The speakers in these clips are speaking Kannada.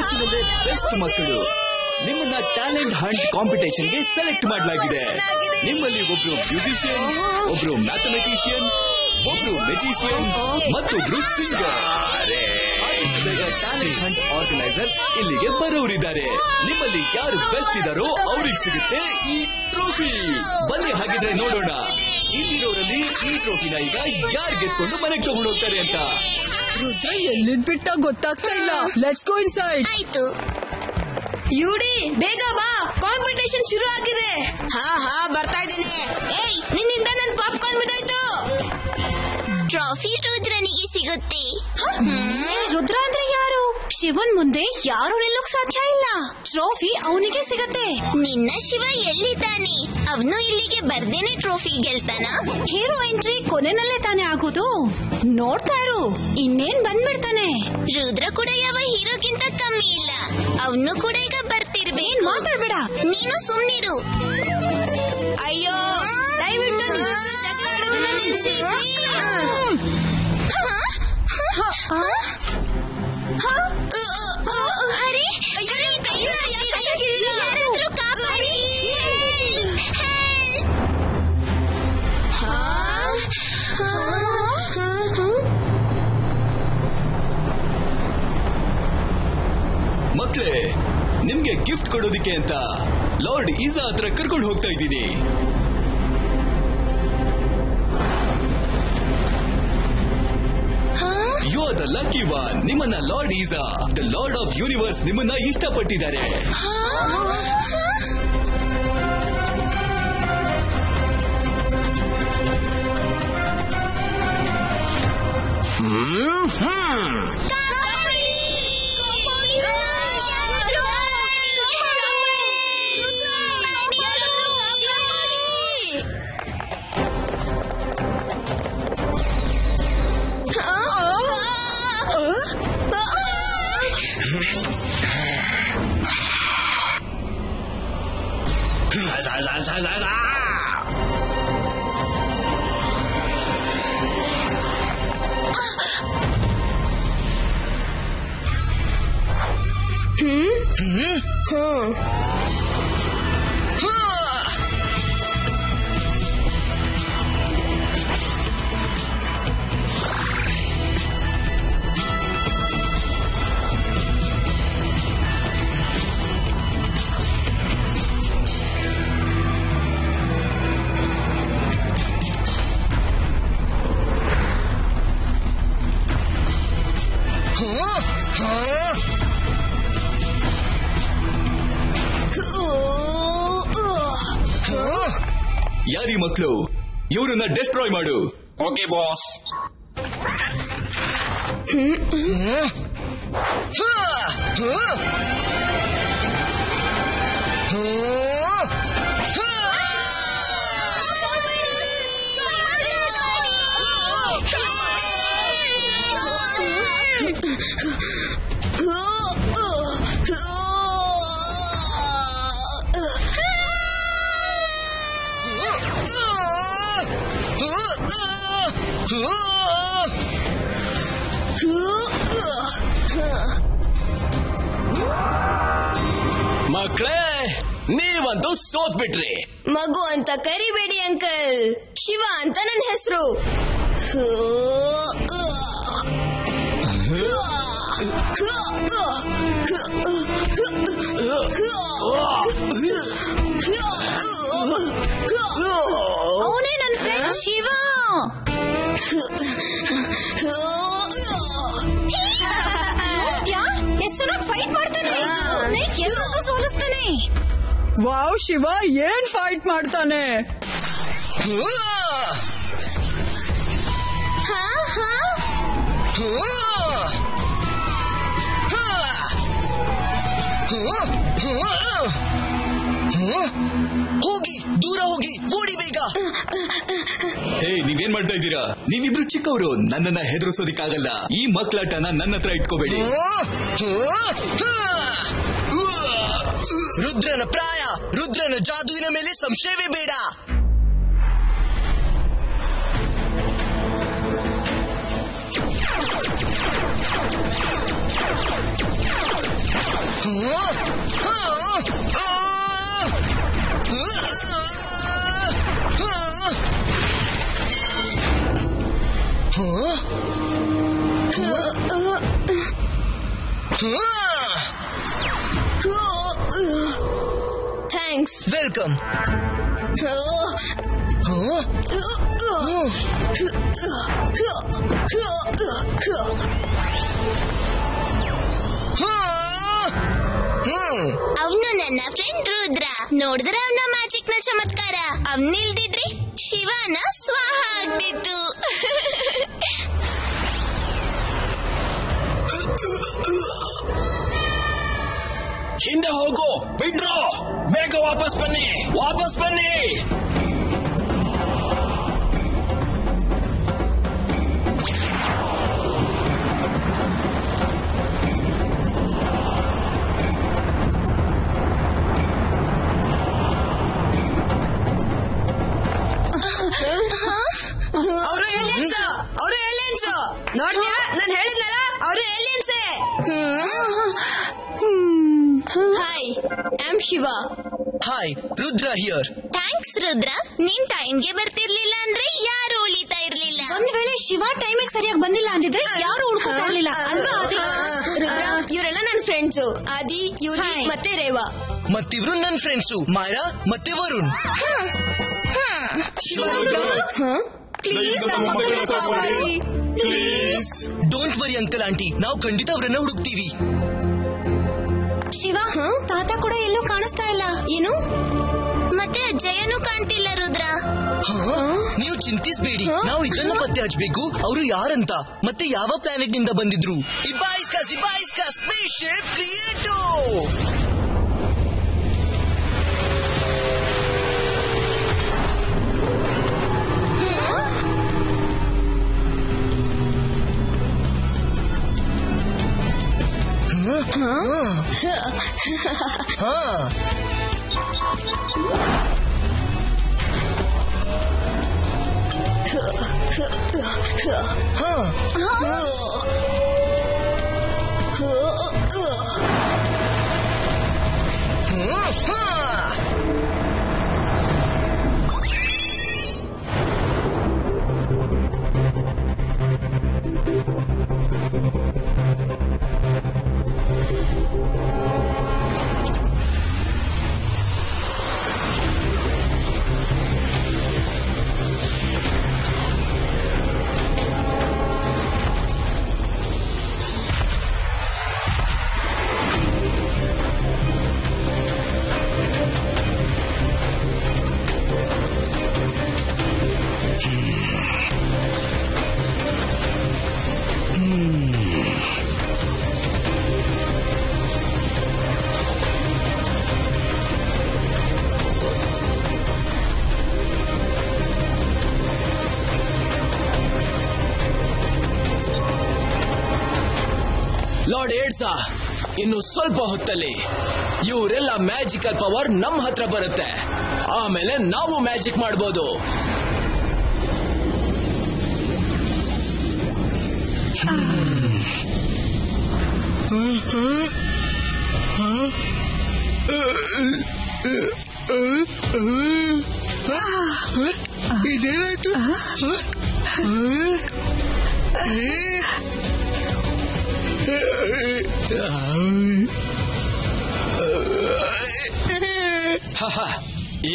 ವಯಸ್ಸಿನಲ್ಲೇ ಬೆಸ್ಟ್ ಮಕ್ಕಳು. ನಿಮ್ಮನ್ನ ಟ್ಯಾಲೆಂಟ್ ಹಂಟ್ ಕಾಂಪಿಟೇಷನ್ ಗೆ ಸೆಲೆಕ್ಟ್ ಮಾಡಲಾಗಿದೆ. ನಿಮ್ಮಲ್ಲಿ ಒಬ್ರು ಮ್ಯೂಸಿಷಿಯನ್, ಒಬ್ರು ಮ್ಯಾಥಮೆಟಿಷಿಯನ್, ಒಬ್ರು ಮೆಜಿಷಿಯನ್ ಮತ್ತೊಬ್ರು ಸಿಂಗರ್. ಆದಷ್ಟು ಬೇಗ ಟ್ಯಾಲೆಂಟ್ ಹಂಟ್ ಆರ್ಗನೈಸರ್ಸ್ ಇಲ್ಲಿಗೆ ಬರೋರಿದ್ದಾರೆ. ನಿಮ್ಮಲ್ಲಿ ಯಾರು ಬೆಸ್ಟ್ ಇದಾರೋ ಅವ್ರಿಗೆ ಸಿಗುತ್ತೆ ಈ ಟ್ರೋಫಿ. ಬನ್ನಿ ಹಾಗಿದ್ರೆ ನೋಡೋಣ ಇಲ್ಲಿರೋರಲ್ಲಿ ಈ ಟ್ರೋಫಿನ ಈಗ ಯಾರು ಗೆದ್ಕೊಂಡು ಮನೆಗೆ ತಗೊಂಡು ಹೋಗ್ತಾರೆ ಅಂತ. ರುದ್ರ ಎಲ್ಲಿದ್ ಬಿಟ್ಟ ಗೊತ್ತಾಗ್ತಾ ಇಲ್ಲ. Let's go inside. ಆಯ್ತು ಯುಡಿ, ಬೇಗ ಬಾ, ಕಾಂಪಿಟೇಷನ್ ಶುರು ಆಗಿದೆ. ಹಾ ಬರ್ತಾ ಇದ್ದೀನಿ. ಏಯ್, ನಿನ್ನಿಂದ ನನ್ ಪಾಪ್ಕಾರ್ನ್ ಬಿದ್ದಾಯ್ತು. ಟ್ರಾಫಿ ರುದ್ರನಿಗೆ ಸಿಗುತ್ತೆ. ರುದ್ರ ಅಂದ್ರೆ ಯಾರು? ಶಿವನ್ ಮುಂದೆ ಯಾರು ನಿಲ್ಲೋಕ್ ಸಾಧ್ಯ ಇಲ್ಲ. ಟ್ರೋಫಿ ಅವನಿಗೆ ಸಿಗತ್ತೆ. ನಿನ್ನ ಶಿವ ಎಲ್ಲಿದ್ದಾನೆ? ಅವನು ಇಲ್ಲಿಗೆ ಬರ್ದೇನೆ ಟ್ರೋಫಿ ಗೆಲ್ತಾನ? ಹೀರೋ ಎಂಟ್ರಿ ಕೊನೆನಲ್ಲೇ ತಾನೇ ಆಗೋದು. ನೋಡ್ತಾ ಇರು, ಇನ್ನೇನ್ ಬಂದ್ಬಿಡ್ತಾನೆ. ರುದ್ರ ಕೂಡ ಯಾವ ಹೀರೋಗಿಂತ ಕಮ್ಮಿ ಇಲ್ಲ. ಅವನು ಕೂಡ ಈಗ ಬರ್ತಿರ್ಬೇಕು. ಮಾತಾಡ್ಬೇಡ, ನೀನು ಸುಮ್ನಿರು. ಅಯ್ಯೋ, ದಯವಿಟ್ಟು ಜಗಳ ಆಡೋದನ್ನ ನಿಲ್ಸಿ. ಅರೆ, ಯಾರಾದ್ರೂ ಕಾಪಾಡಿ. ಮಕ್ಳೇ, ನಿಮ್ಗೆ ಗಿಫ್ಟ್ ಕೊಡೋದಿಕ್ಕೆ ಅಂತ ಲಾರ್ಡ್ ಈಸಾ ಹತ್ರ ಕರ್ಕೊಂಡು ಹೋಗ್ತಾ ಇದ್ದೀನಿ. You are the lucky one. ನಿಮ್ಮನ್ನ lord Esa, the lord of universe, ನಿಮ್ಮನ್ನ ಇಷ್ಟಪಟ್ಟಿದ್ದಾರೆ. ಯಾರಿ ಮಕ್ಕಳು, ಇವ್ರನ್ನ ಡೆಸ್ಟ್ರಾಯ್ ಮಾಡು. Okay boss. ಮಕ್ಕಳೇ, ನೀವಂತೂ ಸೋತ್ ಬಿಟ್ರಿ. ಮಗು ಅಂತ ಕರಿಬೇಡಿ ಅಂಕಲ್, ಶಿವ ಅಂತ ನನ್ನ ಹೆಸರು. ಅವನೇ ನನ್ನ ಫ್ರೆಂಡ್ ಶಿವ. ಎಷ್ಟು ಫೈಟ್ ಮಾಡ್ತಾನೆ, ಎಲ್ಲರೂ ಸೋಲಿಸ್ತಾನೆ. ವಾವ್, ಶಿವ ಏನ್ ಫೈಟ್ ಮಾಡ್ತಾನೆ. ಹೋಗಿ, ದೂರ ಹೋಗಿ, ಓಡಿ ಬೇಗ. ಹೇ, ನೀವೇನ್ ಮಾಡ್ತಾ ಇದ್ದೀರಾ? ನೀವಿಬ್ರು ಚಿಕ್ಕವರು, ನನ್ನನ್ನ ಹೆದರಿಸೋದಿಕ್ಕಾಗಲ್ಲ. ಈ ಮಕ್ಕಳಾಟನ ನನ್ನ ಹತ್ರ ಇಟ್ಕೋಬೇಡಿ. ರುದ್ರನ ಪ್ರಾಯ, ರುದ್ರನ ಜಾದುವಿನ ಮೇಲೆ ಸಂಶಯವೇ ಬೇಡ. ಥ್ಯಾಂಕ್ಸ್. ವೆಲ್ಕಮ್. ಅವನು ನನ್ನ ಫ್ರೆಂಡ್ ರುದ್ರ. ನೋಡಿದ್ರೆ ಅವನ ಮ್ಯಾಜಿಕ್ ನ ಚಮತ್ಕಾರ. ಅವನಿಲ್ದಿದ್ರೆ ಶಿವನ ಸ್ವಾಹ ಆಗ್ತಿತ್ತು. ಹಿಂದೆ ಹೋಗು, ಬಿಡ್ರು, ಬೇಗ ವಾಪಸ್ ಬನ್ನಿ, ವಾಪಸ್ ಬನ್ನಿ. ಅವರು ಏಲಿಯನ್ಸ್, ಅವರು ಏಲಿಯನ್ಸ್. ನೋಡ್ದ್ಯಾ, ನಾನು ಹೇಳಿದ್ನಲ್ಲ, ಅವರು ಏಲಿಯನ್ಸೇ. Hi, I am Shiva. Hi, Rudra here. Thanks Rudra. ನೀನ್ ಟೈಮ್ಗೆ ಬರ್ತಿರ್ಲಿಲ್ಲ ಅಂದ್ರೆ ಯಾರು ಉಳಿತಾ ಇರ್ಲಿಲ್ಲ. ಒಂದ್ ವೇಳೆ ಶಿವ ಟೈಮಿಗೆ ಸರಿಯಾಗಿ ಬಂದಿಲ್ಲ ಅಂದಿದ್ರೆ ಯಾರು ಉಳ್ಕೊತಾ ಇರ್ಲಿಲ್ಲ ಅಲ್ವಾ? ರುದ್ರ, ಇವರೆಲ್ಲ ನನ್ನ ಫ್ರೆಂಡ್ಸು. ಆದಿ, ಯೂರಿ ಮತ್ತೆ ರೇವಾ. ಮತ್ತಿವ್ರು ನನ್ನ ಫ್ರೆಂಡ್ಸು ಮಾಯಾ ಮತ್ತೆ Varun. Don't worry uncle aunty, ನಾವು ಖಂಡಿತ ಅವರನ್ನ ಹುಡುಕ್ತೀವಿ. ಶಿವ, ತಾತ ಕೂಡ ಎಲ್ಲೂ ಕಾಣಿಸ್ತಾ ಇಲ್ಲ. ಏನು? ಮತ್ತೆ ಜಯನೂ ಕಾಣ್ತಿಲ್ಲ ರುದ್ರ. ನೀವು ಚಿಂತಿಸಬೇಡಿ, ನಾವು ಇದನ್ನ ಪತ್ತೆ ಹಚ್ಚಬೇಕು. ಅವರು ಯಾರಂತ ಮತ್ತೆ ಯಾವ ಪ್ಲಾನೆಟ್ ನಿಂದ ಬಂದಿದ್ರು. ಇಬಾಯಿಸ್ಕಾ ಸ್ಪೇಸ್ ಶಿಪ್ ಕ್ರಿಯೇಟೋ. ಲಾರ್ಡ್ ಏಡ್ಸಾ, ಇನ್ನು ಸ್ವಲ್ಪ ಹೊತ್ತಲ್ಲಿ ಇವರೆಲ್ಲ ಮ್ಯಾಜಿಕಲ್ ಪವರ್ ನಮ್ಮ ಹತ್ರ ಬರುತ್ತೆ. ಆಮೇಲೆ ನಾವು ಮ್ಯಾಜಿಕ್ ಮಾಡಬಹುದು. ಇದೇನಾಯ್ತು?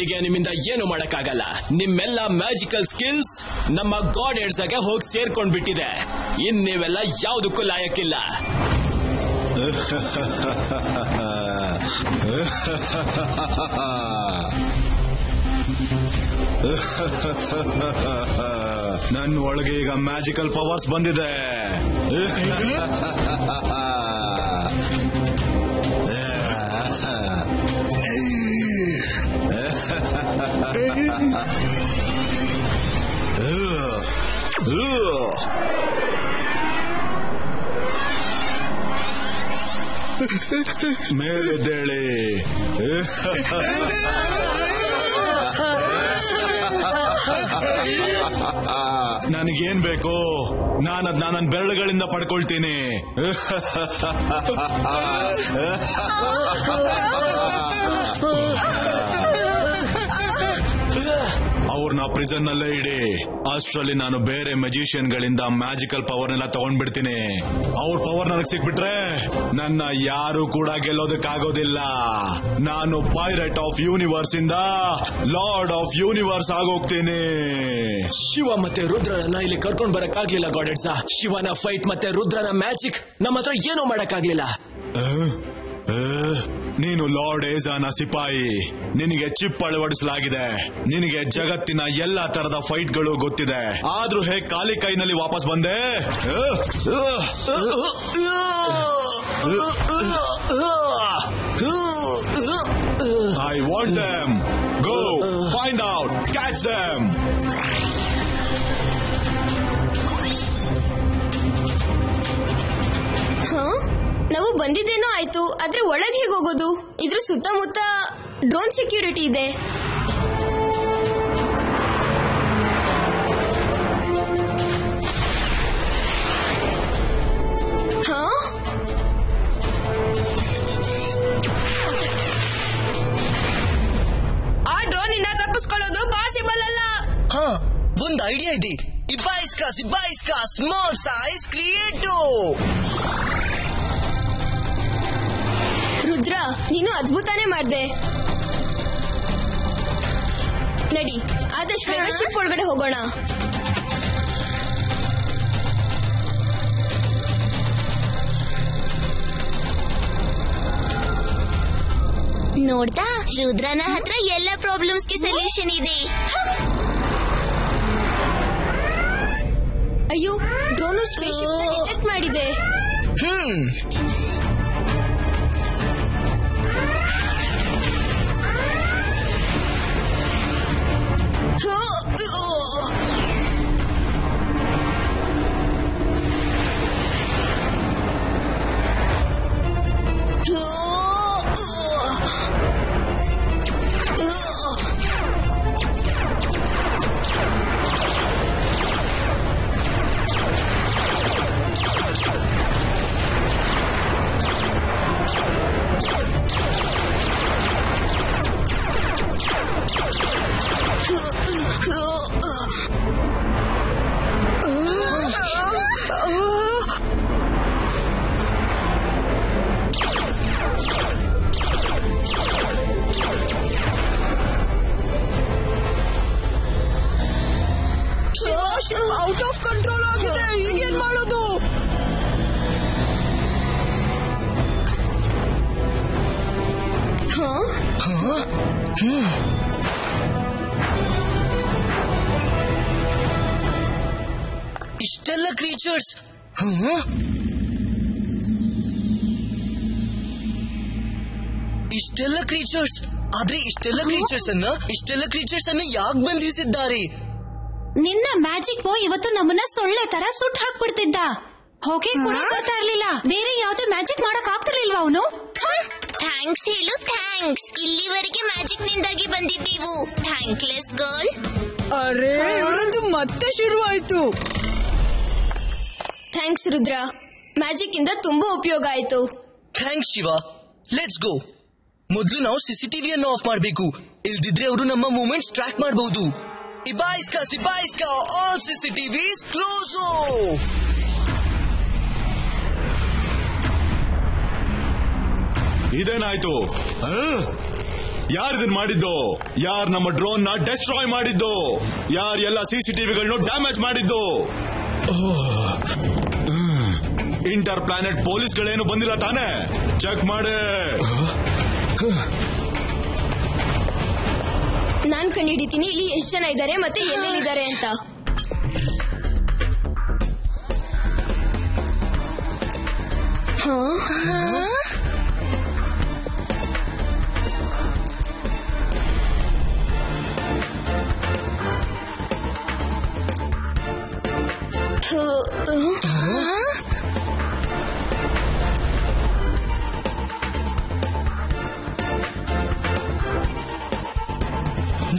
ಈಗ ನಿಮ್ಮಿಂದ ಏನು ಮಾಡಕ್ಕಾಗಲ್ಲ. ನಿಮ್ಮೆಲ್ಲ ಮ್ಯಾಜಿಕಲ್ ಸ್ಕಿಲ್ಸ್ ನಮ್ಮ ಗಾಡ್ ಏಡ್ಸಾಗೆ ಹೋಗಿ ಸೇರ್ಕೊಂಡ್ಬಿಟ್ಟಿದೆ. ಇನ್ ನೀವೆಲ್ಲ ಯಾವುದಕ್ಕೂ ಲಾಯಕ್ಕಿಲ್ಲ. ನನ್ನ ಒಳಗೆ ಈಗ ಮ್ಯಾಜಿಕಲ್ ಪವರ್ಸ್ ಬಂದಿದೆ. ಮೇಲೆದ್ದೇಳಿ. ನನಗೇನ್ ಬೇಕು ನಾನದ್ನ ನನ್ನ ಬೆರಳುಗಳಿಂದ ಪಡ್ಕೊಳ್ತೀನಿ. ಅವ್ರನ್ನ ಪ್ರಿಸನ್ ನಲ್ಲೇ ಇಡಿ. ಅಷ್ಟರಲ್ಲಿ ನಾನು ಬೇರೆ ಮ್ಯಾಜಿಷಿಯನ್ ಗಳಿಂದ ಮ್ಯಾಜಿಕಲ್ ಪವರ್ ನೆಲ್ಲ ತಗೊಂಡ್ಬಿಡ್ತೀನಿ. ಅವ್ರ ಪವರ್ ನನಗ್ ಸಿಕ್ಬಿಟ್ರೆ ನನ್ನ ಯಾರು ಕೂಡ ಗೆಲ್ಲೋದಕ್ಕಾಗೋದಿಲ್ಲ. ನಾನು ಪೈರಟ್ ಆಫ್ ಯೂನಿವರ್ಸ್ ಇಂದ ಲಾರ್ಡ್ ಆಫ್ ಯೂನಿವರ್ಸ್ ಆಗೋಗ್ತೀನಿ. ಶಿವ ಮತ್ತೆ ರುದ್ರನ ಇಲ್ಲಿ ಕರ್ಕೊಂಡ್ ಬರಕ್ಕಾಗ್ಲಿಲ್ಲ ಗಾಡೆಡ್ಸ. ಶಿವನ ಫೈಟ್ ಮತ್ತೆ ರುದ್ರನ ಮ್ಯಾಜಿಕ್ ನಮ್ಮ ಹತ್ರ ಏನೂ ಮಾಡಕ್ಕಾಗ್ಲಿಲ್ಲ. ನೀನು ಲಾರ್ಡ್ ಏಜಾನ ಸಿಪಾಯಿ. ನಿನಗೆ ಚಿಪ್ ಅಳವಡಿಸಲಾಗಿದೆ. ನಿನಗೆ ಜಗತ್ತಿನ ಎಲ್ಲಾ ತರದ ಫೈಟ್ಗಳು ಗೊತ್ತಿದೆ. ಆದ್ರೂ ಹೇಗ್ ಖಾಲಿ ಕೈನಲ್ಲಿ ವಾಪಸ್ ಬಂದೆ? I want them. Go find out, catch them. ನಾವು ಬಂದಿದ್ದೇನೋ ಆಯ್ತು, ಆದ್ರೆ ಒಳಗೆ ಹೇಗೆ ಹೋಗೋದು? ಇದ್ರ ಸುತ್ತಮುತ್ತ ಡ್ರೋನ್ ಸೆಕ್ಯೂರಿಟಿ ಇದೆ. ಆ ಡ್ರೋನ್ ಇಂದ ತಪ್ಪಿಸ್ಕೊಳ್ಳೋದು ಪಾಸಿಬಲ್ ಅಲ್ಲ. ಒಂದು ಐಡಿಯಾ ಇದೆ. ಇಬ್ಬಾಯಿಸ್ಕಾ ಸ್ಮಾಲ್ ಸೈಜ್ ಕ್ರಿಯೇಟು. ರುದ್ರ, ನೀನು ಅದ್ಭುತನೇ ಮಾಡ್ದೆ. ನಡಿ, ಆದಷ್ಟು ಬೇಗ ಶಿಪ್ ಒಳಗಡೆ ಹೋಗೋಣ. ನೋಡ್ದಾ, ರುದ್ರನ ಹತ್ರ ಎಲ್ಲ ಪ್ರಾಬ್ಲಮ್ಸ್ಗೆ ಸೊಲ್ಯೂಷನ್ ಇದೆ. ಅಯ್ಯೋ, ಡ್ರೋನು ಸ್ಪೇಸ್‌ಶಿಪ್ ಡಿಟೆಕ್ಟ್ ಮಾಡಿದೆ. ಔಟ್ ಆಫ್ ಕಂಟ್ರೋಲ್ ಆಗಿದೆ. ಈಗೇನ್ ಮಾಡೋದು? ಇಷ್ಟೆಲ್ಲ ಕ್ರೀಚರ್ಸ್. ಆದ್ರೆ ಇಷ್ಟೆಲ್ಲ ಕ್ರೀಚರ್ಸ್ ಅನ್ನ ಯಾಕೆ ಬಂಧಿಸಿದ್ದಾರೆ? ನಿನ್ನ ಮ್ಯಾಜಿಕ್ ಬಾಯ್ ಇವತ್ತು ನಮ್ಮನ್ನ ಸೊಳ್ಳೆ ತರ ಸುಟ್ಟು ಹಾಕ್ಬಿಡ್ತಿದ್ದ. ಹೋಗಿ ಕೂಡ ಬರ್ತಾ ಇರ್ಲಿಲ್ಲ. ಬೇರೆ ಯಾವ್ದು ಮ್ಯಾಜಿಕ್ ಮಾಡಕ್ ಆಗ್ತಿರ್ಲಿಲ್ವಾ ಅವನು? ಥ್ಯಾಂಕ್ಸ್ ಹೇಳು, ಥ್ಯಾಂಕ್ಸ್. ಇಲ್ಲಿವರೆಗೆ ಮ್ಯಾಜಿಕ್ ನಿಂದಾಗಿ ಬಂದಿದ್ದೀವು. Thankless girl. ಅರೆ, ಇವರದ್ದು ಮತ್ತೆ ಶುರುವಾಯ್ತು. ಥ್ಯಾಂಕ್ಸ್ ರುದ್ರ, ಮ್ಯಾಜಿಕ್ ಇಂದ ತುಂಬಾ ಉಪಯೋಗ ಆಯ್ತು. ಥ್ಯಾಂಕ್ಸ್ ಶಿವ. Let's go. ಮೊದಲು ನಾವು ಸಿಸಿಟಿವಿ ಅನ್ನು ಆಫ್ ಮಾಡಬೇಕು. ಇಲ್ದಿದ್ರೆ ಅವರು ನಮ್ಮ ಮೂವ್ಮೆಂಟ್ಸ್ ಟ್ರ್ಯಾಕ್ ಮಾಡಬಹುದು. Ibaiska, all CCTVs close. ಇದೇನಾಯ್ತು? ಯಾರಿದನ್ ಮಾಡಿದ್ದು? ಯಾರು ನಮ್ಮ ಡ್ರೋನ್ ನ ಡೆಸ್ಟ್ರಾಯ್ ಮಾಡಿದ್ದು? ಯಾರು ಎಲ್ಲ ಸಿಸಿಟಿವಿಗಳನ್ನು ಡ್ಯಾಮೇಜ್ ಮಾಡಿದ್ದು? ಇಂಟರ್ ಪ್ಲಾನೆಟ್ ಪೊಲೀಸ್ಗಳೇನು ಬಂದಿಲ್ಲ ತಾನೆ? ಚೆಕ್ ಮಾಡೆ. ನಾನ್ ಕಂಡುಹಿಡಿತೀನಿ ಇಲ್ಲಿ ಎಷ್ಟು ಜನ ಇದ್ದಾರೆ ಮತ್ತೆ ಎಲ್ಲೆಲ್ಲಿದ್ದಾರೆ ಅಂತ.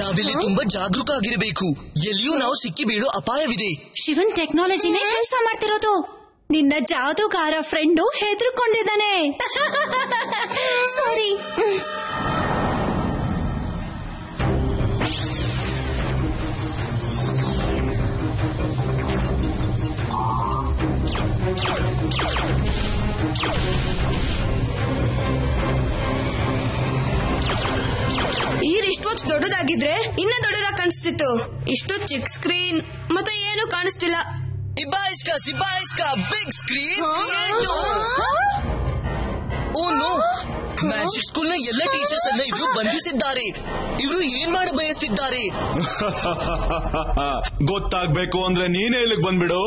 ನಾವಿಲ್ಲಿ ತುಂಬಾ ಜಾಗರೂಕ ಆಗಿರಬೇಕು. ಎಲ್ಲಿಯೂ ನಾವು ಸಿಕ್ಕಿ ಬೀಳೋ ಅಪಾಯವಿದೆ. ಶಿವನ್ ಟೆಕ್ನಾಲಜಿನೇ ಕೆಲಸ ಮಾಡ್ತಿರೋದು. ನಿನ್ನ ಜಾದೂಗಾರ ಫ್ರೆಂಡು ಹೆದರ್ಕೊಂಡಿದ್ದಾನೆ. ಸಾರಿ. ಈ ರಿಸ್ಟ್ ವಾಚ್ ದೊಡ್ಡದಾಗಿದ್ರೆ ಇನ್ನ ದೊಡ್ಡದಾಗಿ ಕಾಣಿಸ್ತಿತ್ತು. ಇಷ್ಟು ಚಿಕ್ಕ ಸ್ಕ್ರೀನ್ ಮತ್ತೆ ಏನು ಕಾಣಿಸ್ತಿಲ್ಲ. ಸಿಬಾಯಿಸ್ಕಾ big screen. Oh no, magic school ನ ಎಲ್ಲ ಟೀಚರ್ಸ್ ಅನ್ನ ಇವರು ಬಂಧಿಸಿದ್ದಾರೆ. ಇವರು ಏನ್ ಮಾಡ ಬಯಸ್ತಿದ್ದಾರೆ? ಗೊತ್ತಾಗ್ಬೇಕು ಅಂದ್ರೆ ನೀನೇ ಇಲ್ಲಿಗೆ ಬಂದ್ಬಿಡು.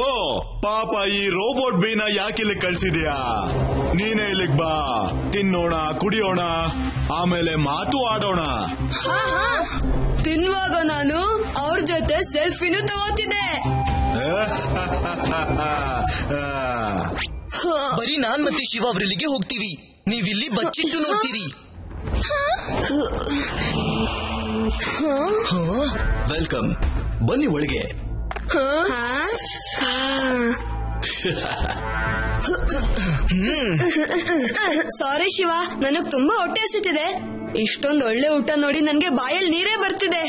ಪಾಪ ಈ ರೋಬೋಟ್ ಬೀನ ಯಾಕೆ ಇಲ್ಲಿಗೆ ಕಳ್ಸಿದ್ಯಾ? ನೀನೇ ಇಲ್ಲಿಗೆ ಬಾ, ತಿನ್ನೋಣ, ಕುಡಿಯೋಣ, ಆಮೇಲೆ ಮಾತು ಆಡೋಣ. ತಿನ್ನುವಾಗ ನಾನು ಅವ್ರ ಜೊತೆ ಸೆಲ್ಫಿನೂ ತಗೋತಿದ್ದೆ. ಬರೀ ನಾನ್ ಮತ್ತೆ ಶಿವ ಅವ್ರಲ್ಲಿಗೆ ಹೋಗ್ತೀವಿ. ನೀವಿಲ್ಲಿ ಬಚ್ಚಿಟ್ಟು ನೋಡ್ತೀರಿ. ವೆಲ್ಕಮ್, ಬನ್ನಿ ಒಳಗೆ. ಸಾರಿ ಶಿವ, ನನಗ್ ತುಂಬಾ ಹೊಟ್ಟೆ ಹಸಿತಿದೆ. ಇಷ್ಟೊಂದು ಒಳ್ಳೆ ಊಟ ನೋಡಿ ನನ್ಗೆ ಬಾಯಲ್ಲಿ ನೀರೇ ಬರ್ತಿದೆ.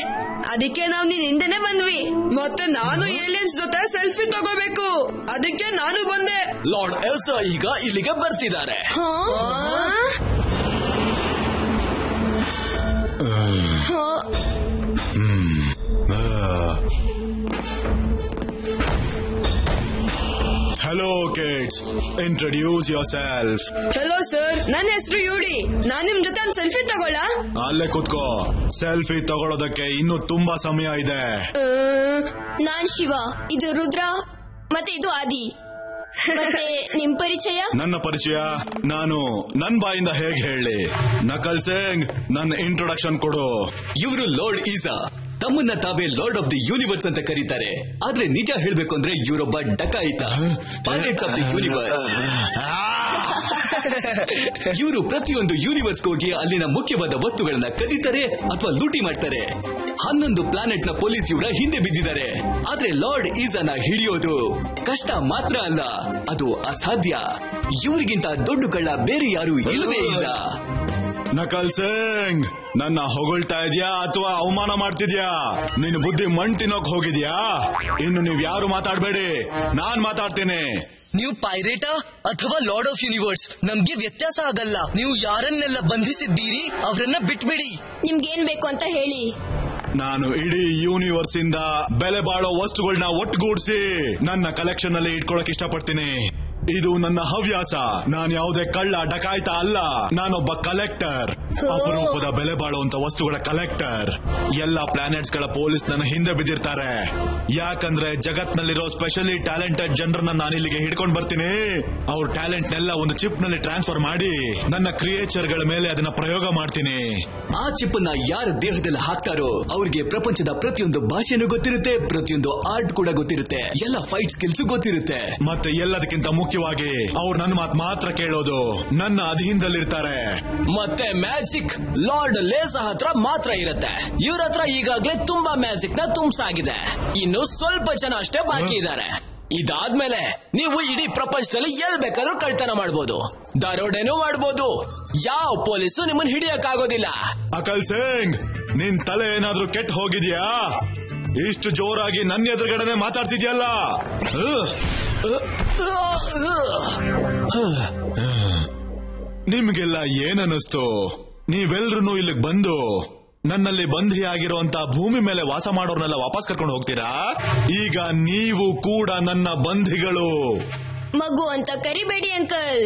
ಅದಕ್ಕೆ ನಾವ್ ನಿನ್ ಹಿಂದೆನೆ ಬಂದ್ವಿ. ಮತ್ತೆ ನಾನು ಏಲಿಯನ್ಸ್ ಜೊತೆ ಸೆಲ್ಫಿ ತಗೋಬೇಕು, ಅದಕ್ಕೆ ನಾನು ಬಂದೆ. ಲಾರ್ಡ್ ಎಲ್ಸಾ ಈಗ ಇಲ್ಲಿಗೆ ಬರ್ತಿದ್ದಾರೆ. Hello kids, introduce your self. Hello sir, ನನ್ನ ಹೆಸರು ಯೂಡಿ. ನಾನ್ ನಿಮ್ ಜೊತೆ ಒಂದು ಸೆಲ್ಫಿ ತಗೊಳ್ಳ? ಅಲ್ಲೇ ಕೂತ್ಕೋ. ಸೆಲ್ಫಿ ತಗೊಳ್ಳೋದಕ್ಕೆ ಇನ್ನೂ ತುಂಬಾ ಸಮಯ ಇದೆ. ನಾನ್ ಶಿವ, ಇದು ರುದ್ರ, ಮತ್ತೆ ಇದು ಆದಿ. ಮತ್ತೆ ನಿಮ್ ಪರಿಚಯ? ನನ್ನ ಪರಿಚಯ ನಾನು ನನ್ ಬಾಯಿಂದ ಹೇಗೆ ಹೇಳಿ? ನಕಲ್ ಸಿಂಗ್, ನನ್ನ ಇಂಟ್ರೊಡಕ್ಷನ್ ಕೊಡು. ಇವರು ಲಾರ್ಡ್ ಈಸಾ. ತಮ್ಮನ್ನ ತಾವೇ ಲಾರ್ಡ್ ಆಫ್ ದಿ ಯೂನಿವರ್ಸ್ ಅಂತ ಕರೀತಾರೆ. ಆದ್ರೆ ನಿಜ ಹೇಳ್ಬೇಕು ಅಂದ್ರೆ ಇವರೊಬ್ಬ ಡಕಾಯಿತ, ಪೈರೇಟ್ಸ್ ಆಫ್ ದಿ ಯೂನಿವರ್ಸ್. ಇವರು ಪ್ರತಿಯೊಂದು ಯೂನಿವರ್ಸ್ ಹೋಗಿ ಅಲ್ಲಿನ ಮುಖ್ಯವಾದ ವಸ್ತುಗಳನ್ನ ಕದೀತಾರೆ ಅಥವಾ ಲೂಟಿ ಮಾಡ್ತಾರೆ. 11 ಪ್ಲಾನೆಟ್ ನ ಪೊಲೀಸ್ ಇವರ ಹಿಂದೆ ಬಿದ್ದಿದ್ದಾರೆ. ಆದ್ರೆ ಲಾರ್ಡ್ ಈಸಾನ ಹಿಡಿಯೋದು ಕಷ್ಟ ಮಾತ್ರ ಅಲ್ಲ, ಅದು ಅಸಾಧ್ಯ. ಇವರಿಗಿಂತ ದೊಡ್ಡ ಕಳ್ಳ ಬೇರೆ ಯಾರು ಇಲ್ಲವೇ ಇಲ್ಲ. ನಕಲ್ ಸಿಂಗ್, ನನ್ನ ಹೊಗಳ್ತಾ ಇದೆಯಾ ಅಥವಾ ಅವಮಾನ ಮಾಡ್ತಿದ್ಯಾ? ನಿನ್ನ ಬುದ್ಧಿ ಮಣ್ ತಿನ್ನೋಕ್ ಹೋಗಿದ್ಯಾ? ಇನ್ನು ನೀವ್ ಯಾರು ಮಾತಾಡ್ಬೇಡಿ, ನಾನ್ ಮಾತಾಡ್ತೇನೆ. ನೀವು ಪೈರೇಟಾ ಅಥವಾ ಲಾರ್ಡ್ ಆಫ್ ಯೂನಿವರ್ಸ್ ನಮ್ಗೆ ವ್ಯತ್ಯಾಸ ಆಗಲ್ಲ. ನೀವು ಯಾರನ್ನೆಲ್ಲ ಬಂಧಿಸಿದ್ದೀರಿ ಅವರನ್ನ ಬಿಟ್ಬಿಡಿ. ನಿಮ್ಗೇನ್ ಬೇಕು ಅಂತ ಹೇಳಿ. ನಾನು ಇಡೀ ಯೂನಿವರ್ಸ್ ಇಂದ ಬೆಲೆ ಬಾಳೋ ವಸ್ತುಗಳನ್ನ ಒಟ್ಟುಗೂಡಿಸಿ ನನ್ನ ಕಲೆಕ್ಷನ್ ಅಲ್ಲಿ ಇಟ್ಕೊಳಕ್ ಇಷ್ಟಪಡ್ತೀನಿ. ಇದು ನನ್ನ ಹವ್ಯಾಸ. ನಾನು ಯಾವುದೇ ಕಳ್ಳ ಡಕಾಯ್ತ ಅಲ್ಲ, ನಾನೊಬ್ಬ ಕಲೆಕ್ಟರ್. ಅಪರೂಪದ ಬೆಲೆ ಬಾಳುವಂತ ವಸ್ತುಗಳ ಕಲೆಕ್ಟರ್. ಎಲ್ಲ ಪ್ಲಾನೆಟ್ಸ್ ಗಳ ಪೊಲೀಸ್ ನನ್ನ ಹಿಂದೆ ಬಿದ್ದಿರ್ತಾರೆ. ಯಾಕಂದ್ರೆ ಜಗತ್ನಲ್ಲಿರೋ ಸ್ಪೆಷಲಿ ಟ್ಯಾಲೆಂಟೆಡ್ ಜನರನ್ನ ನಾನು ಇಲ್ಲಿಗೆ ಹಿಡ್ಕೊಂಡ್ ಬರ್ತೀನಿ. ಅವ್ರ ಟ್ಯಾಲೆಂಟ್ ನೆಲ್ಲ ಒಂದು ಚಿಪ್ ನಲ್ಲಿ ಟ್ರಾನ್ಸ್ಫರ್ ಮಾಡಿ ನನ್ನ ಕ್ರಿಯೇಚರ್ ಗಳ ಮೇಲೆ ಅದನ್ನ ಪ್ರಯೋಗ ಮಾಡ್ತೀನಿ. ಆ ಚಿಪ್ ಅನ್ನ ಯಾರ ದೇಹದಲ್ಲಿ ಹಾಕ್ತಾರೋ ಅವ್ರಿಗೆ ಪ್ರಪಂಚದ ಪ್ರತಿಯೊಂದು ಭಾಷೆನೂ ಗೊತ್ತಿರುತ್ತೆ, ಪ್ರತಿಯೊಂದು ಆರ್ಟ್ ಕೂಡ ಗೊತ್ತಿರುತ್ತೆ, ಎಲ್ಲ ಫೈಟ್ ಸ್ಕಿಲ್ಸ್ ಗೊತ್ತಿರುತ್ತೆ. ಮತ್ತೆ ಎಲ್ಲದಕ್ಕಿಂತ ಮುಖ್ಯವಾಗಿ ಅವ್ರು ನನ್ನ ಮಾತು ಮಾತ್ರ ಕೇಳೋದು, ನನ್ನ ಅಧೀನದಲ್ಲಿರ್ತಾರೆ. ಮತ್ತೆ ಮ್ಯಾಜಿಕ್ ಲಾರ್ಡ್ ಲೇಸಾ ಹತ್ರ ಮಾತ್ರ ಇರುತ್ತೆ. ಇವ್ರ ಹತ್ರ ಈಗಾಗ್ಲೇ ತುಂಬಾ ಮ್ಯಾಜಿಕ್ ನ ತುಂಬಿಸಾಗಿದೆ. ಇನ್ನು ಸ್ವಲ್ಪ ಜನ ಅಷ್ಟೇ ಬಾಕಿ ಇದ್ದಾರೆ. ಇದಾದ್ಮೇಲೆ ನೀವು ಇಡೀ ಪ್ರಪಂಚದಲ್ಲಿ ಎಲ್ ಬೇಕಾದ್ರೂ ಕಳ್ತನ ಮಾಡ್ಬೋದು, ದರೋಡೆನೂ ಮಾಡ್ಬೋದು. ಯಾವ ಪೊಲೀಸು ನಿಮ್ಮನ್ನ ಹಿಡಿಯಕ್ಕಾಗೋದಿಲ್ಲ. ಅಕಲ್ ಸಿಂಗ್, ನಿನ್ ತಲೆ ಏನಾದ್ರೂ ಕೆಟ್ಟ ಹೋಗಿದ್ಯಾ? ಇಷ್ಟು ಜೋರಾಗಿ ನನ್ನ ಎದುರುಗಡೆನೆ ಮಾತಾಡ್ತಿದ್ಯಲ್ಲ. ನಿಮ್ಗೆಲ್ಲ ಏನನ್ನಿಸ್ತು? ನೀವೆಲ್ರೂ ಇಲ್ಲಿಗೆ ಬಂದು ನನ್ನಲ್ಲಿ ಬಂಧಿ ಆಗಿರುವಂತ ಭೂಮಿ ಮೇಲೆ ವಾಸ ಮಾಡೋರ್ನೆಲ್ಲ ವಾಪಸ್ ಕರ್ಕೊಂಡು ಹೋಗ್ತೀರಾ? ಈಗ ನೀವು ಕೂಡ ನನ್ನ ಬಂಧಿಗಳು. ಮಗು ಅಂತ ಕರಿಬೇಡಿ ಅಂಕಲ್.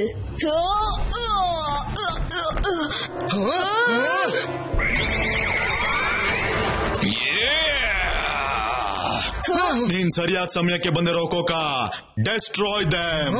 ನೀನ್ ಸರಿಯಾದ ಸಮಯಕ್ಕೆ ಬಂದಿರೋ ಕೋಕ. Destroy them.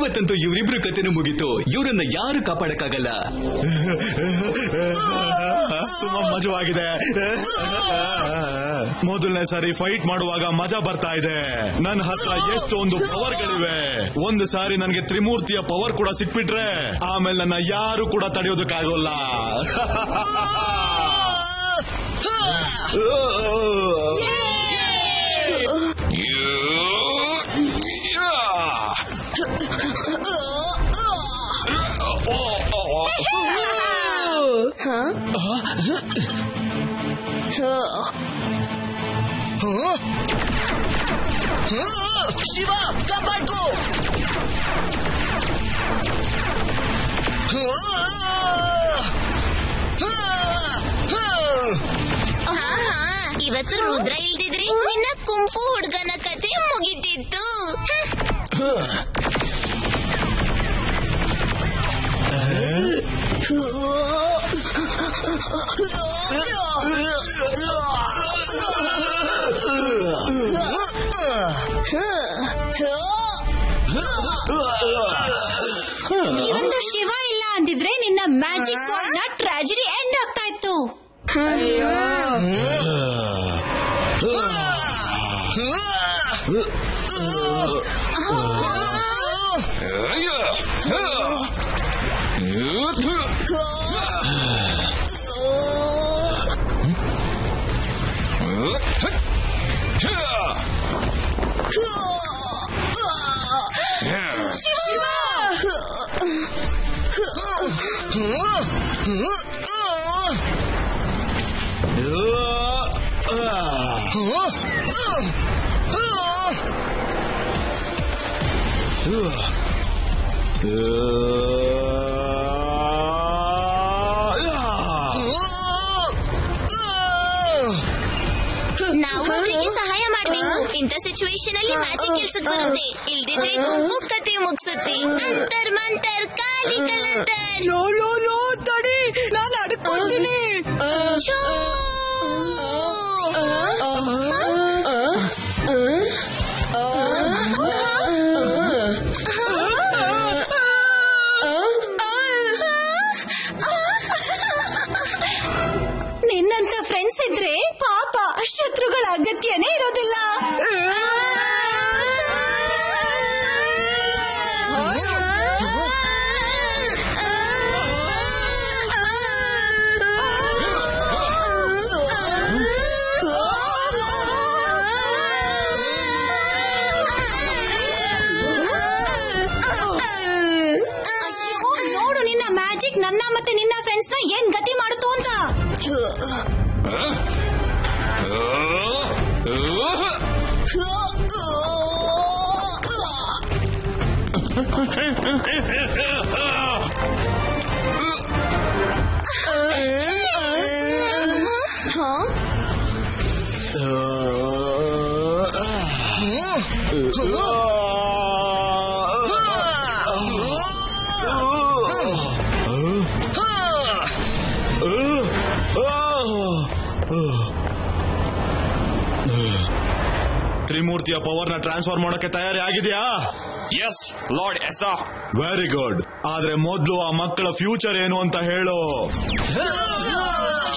ಇವತ್ತಂತೂ ಇವರಿಬ್ರು ಕತೆನೂ ಮುಗೀತು. ಇವರನ್ನ ಯಾರು ಕಾಪಾಡಕ್ಕಾಗಲ್ಲ. ತುಂಬಾ ಮಜವಾಗಿದೆ. ಮೊದಲನೇ ಸಾರಿ ಫೈಟ್ ಮಾಡುವಾಗ ಮಜಾ ಬರ್ತಾ ಇದೆ. ನನ್ನ ಹತ್ರ ಎಷ್ಟೊಂದು ಪವರ್ಗಳಿವೆ. ಒಂದು ಸಾರಿ ನನಗೆ ತ್ರಿಮೂರ್ತಿಯ ಪವರ್ ಕೂಡ ಸಿಕ್ಬಿಟ್ರೆ ಆಮೇಲೆ ನನ್ನ ಯಾರು ಕೂಡ ತಡೆಯೋದಕ್ಕಾಗೋಲ್ಲ. ಶಿವ ಕಾಪಾಡ್ಕೋ. ಇವತ್ತು ರುದ್ರ ಇಲ್ದಿದ್ರಿ ನಿನ್ನ ಕುಂಫು ಹುಡುಗನ ಕತೆ ಮುಗಿತಿತ್ತು. ಇವತ್ತು ಶಿವ ಇಲ್ಲ ಅಂದಿದ್ರೆ ನಿನ್ನ ಮ್ಯಾಜಿಕ್ ನ ಟ್ರಾಜಿಡಿ ಎಂಡ್ ಆಗ್ತಾ ಇತ್ತು. ನಾವು ಅವರಿಗೆ ಸಹಾಯ ಮಾಡ್ಬೇಕು. ಇಂಥ ಸಿಚುವೇಶನ್ ಅಲ್ಲಿ ಮ್ಯಾಜಿಕ್ ಕೆಲ್ಸಕ್ಕೆ ಬರುತ್ತೆ. ಇಲ್ದಿದ್ರೆ ಕುಂಫು ಕತೆ ಮುಗಿಸುತ್ತೆ. ಅಂತರ್ ಮಂತರ್ ಕಾಲಿ ಕಲಂತರ್. ಲೋ ತಡಿ, ನಾನು ಅಡ್ಕೊಳ್ತೀನಿ. ನಿನ್ನಂತ ಫ್ರೆಂಡ್ಸ್ ಇದ್ರೆ ಪಾಪ ಶತ್ರುಗಳ ಅಗತ್ಯನೇ ಇರೋದಿಲ್ಲ. ನೋಡು ನಿನ್ನ ಮ್ಯಾಜಿಕ್ ನನ್ನ ಮತ್ತೆ ನಿನ್ನ ಫ್ರೆಂಡ್ಸ್ ನ ಏನ್ ಗತಿ ಮಾಡುತ್ತೋ ಅಂತ. ತ್ರಿಮೂರ್ತಿಯ ಪವರ್ ನ ಟ್ರಾನ್ಸ್ಫರ್ ಮಾಡೋಕೆ ತಯಾರಿ ಆಗಿದೆಯಾ? Yes lord Esa. Very good. ಆದ್ರೆ ಮೊದಲು ಆ ಮಕ್ಕಳ ಫ್ಯೂಚರ್ ಏನು ಅಂತ ಹೇಳು.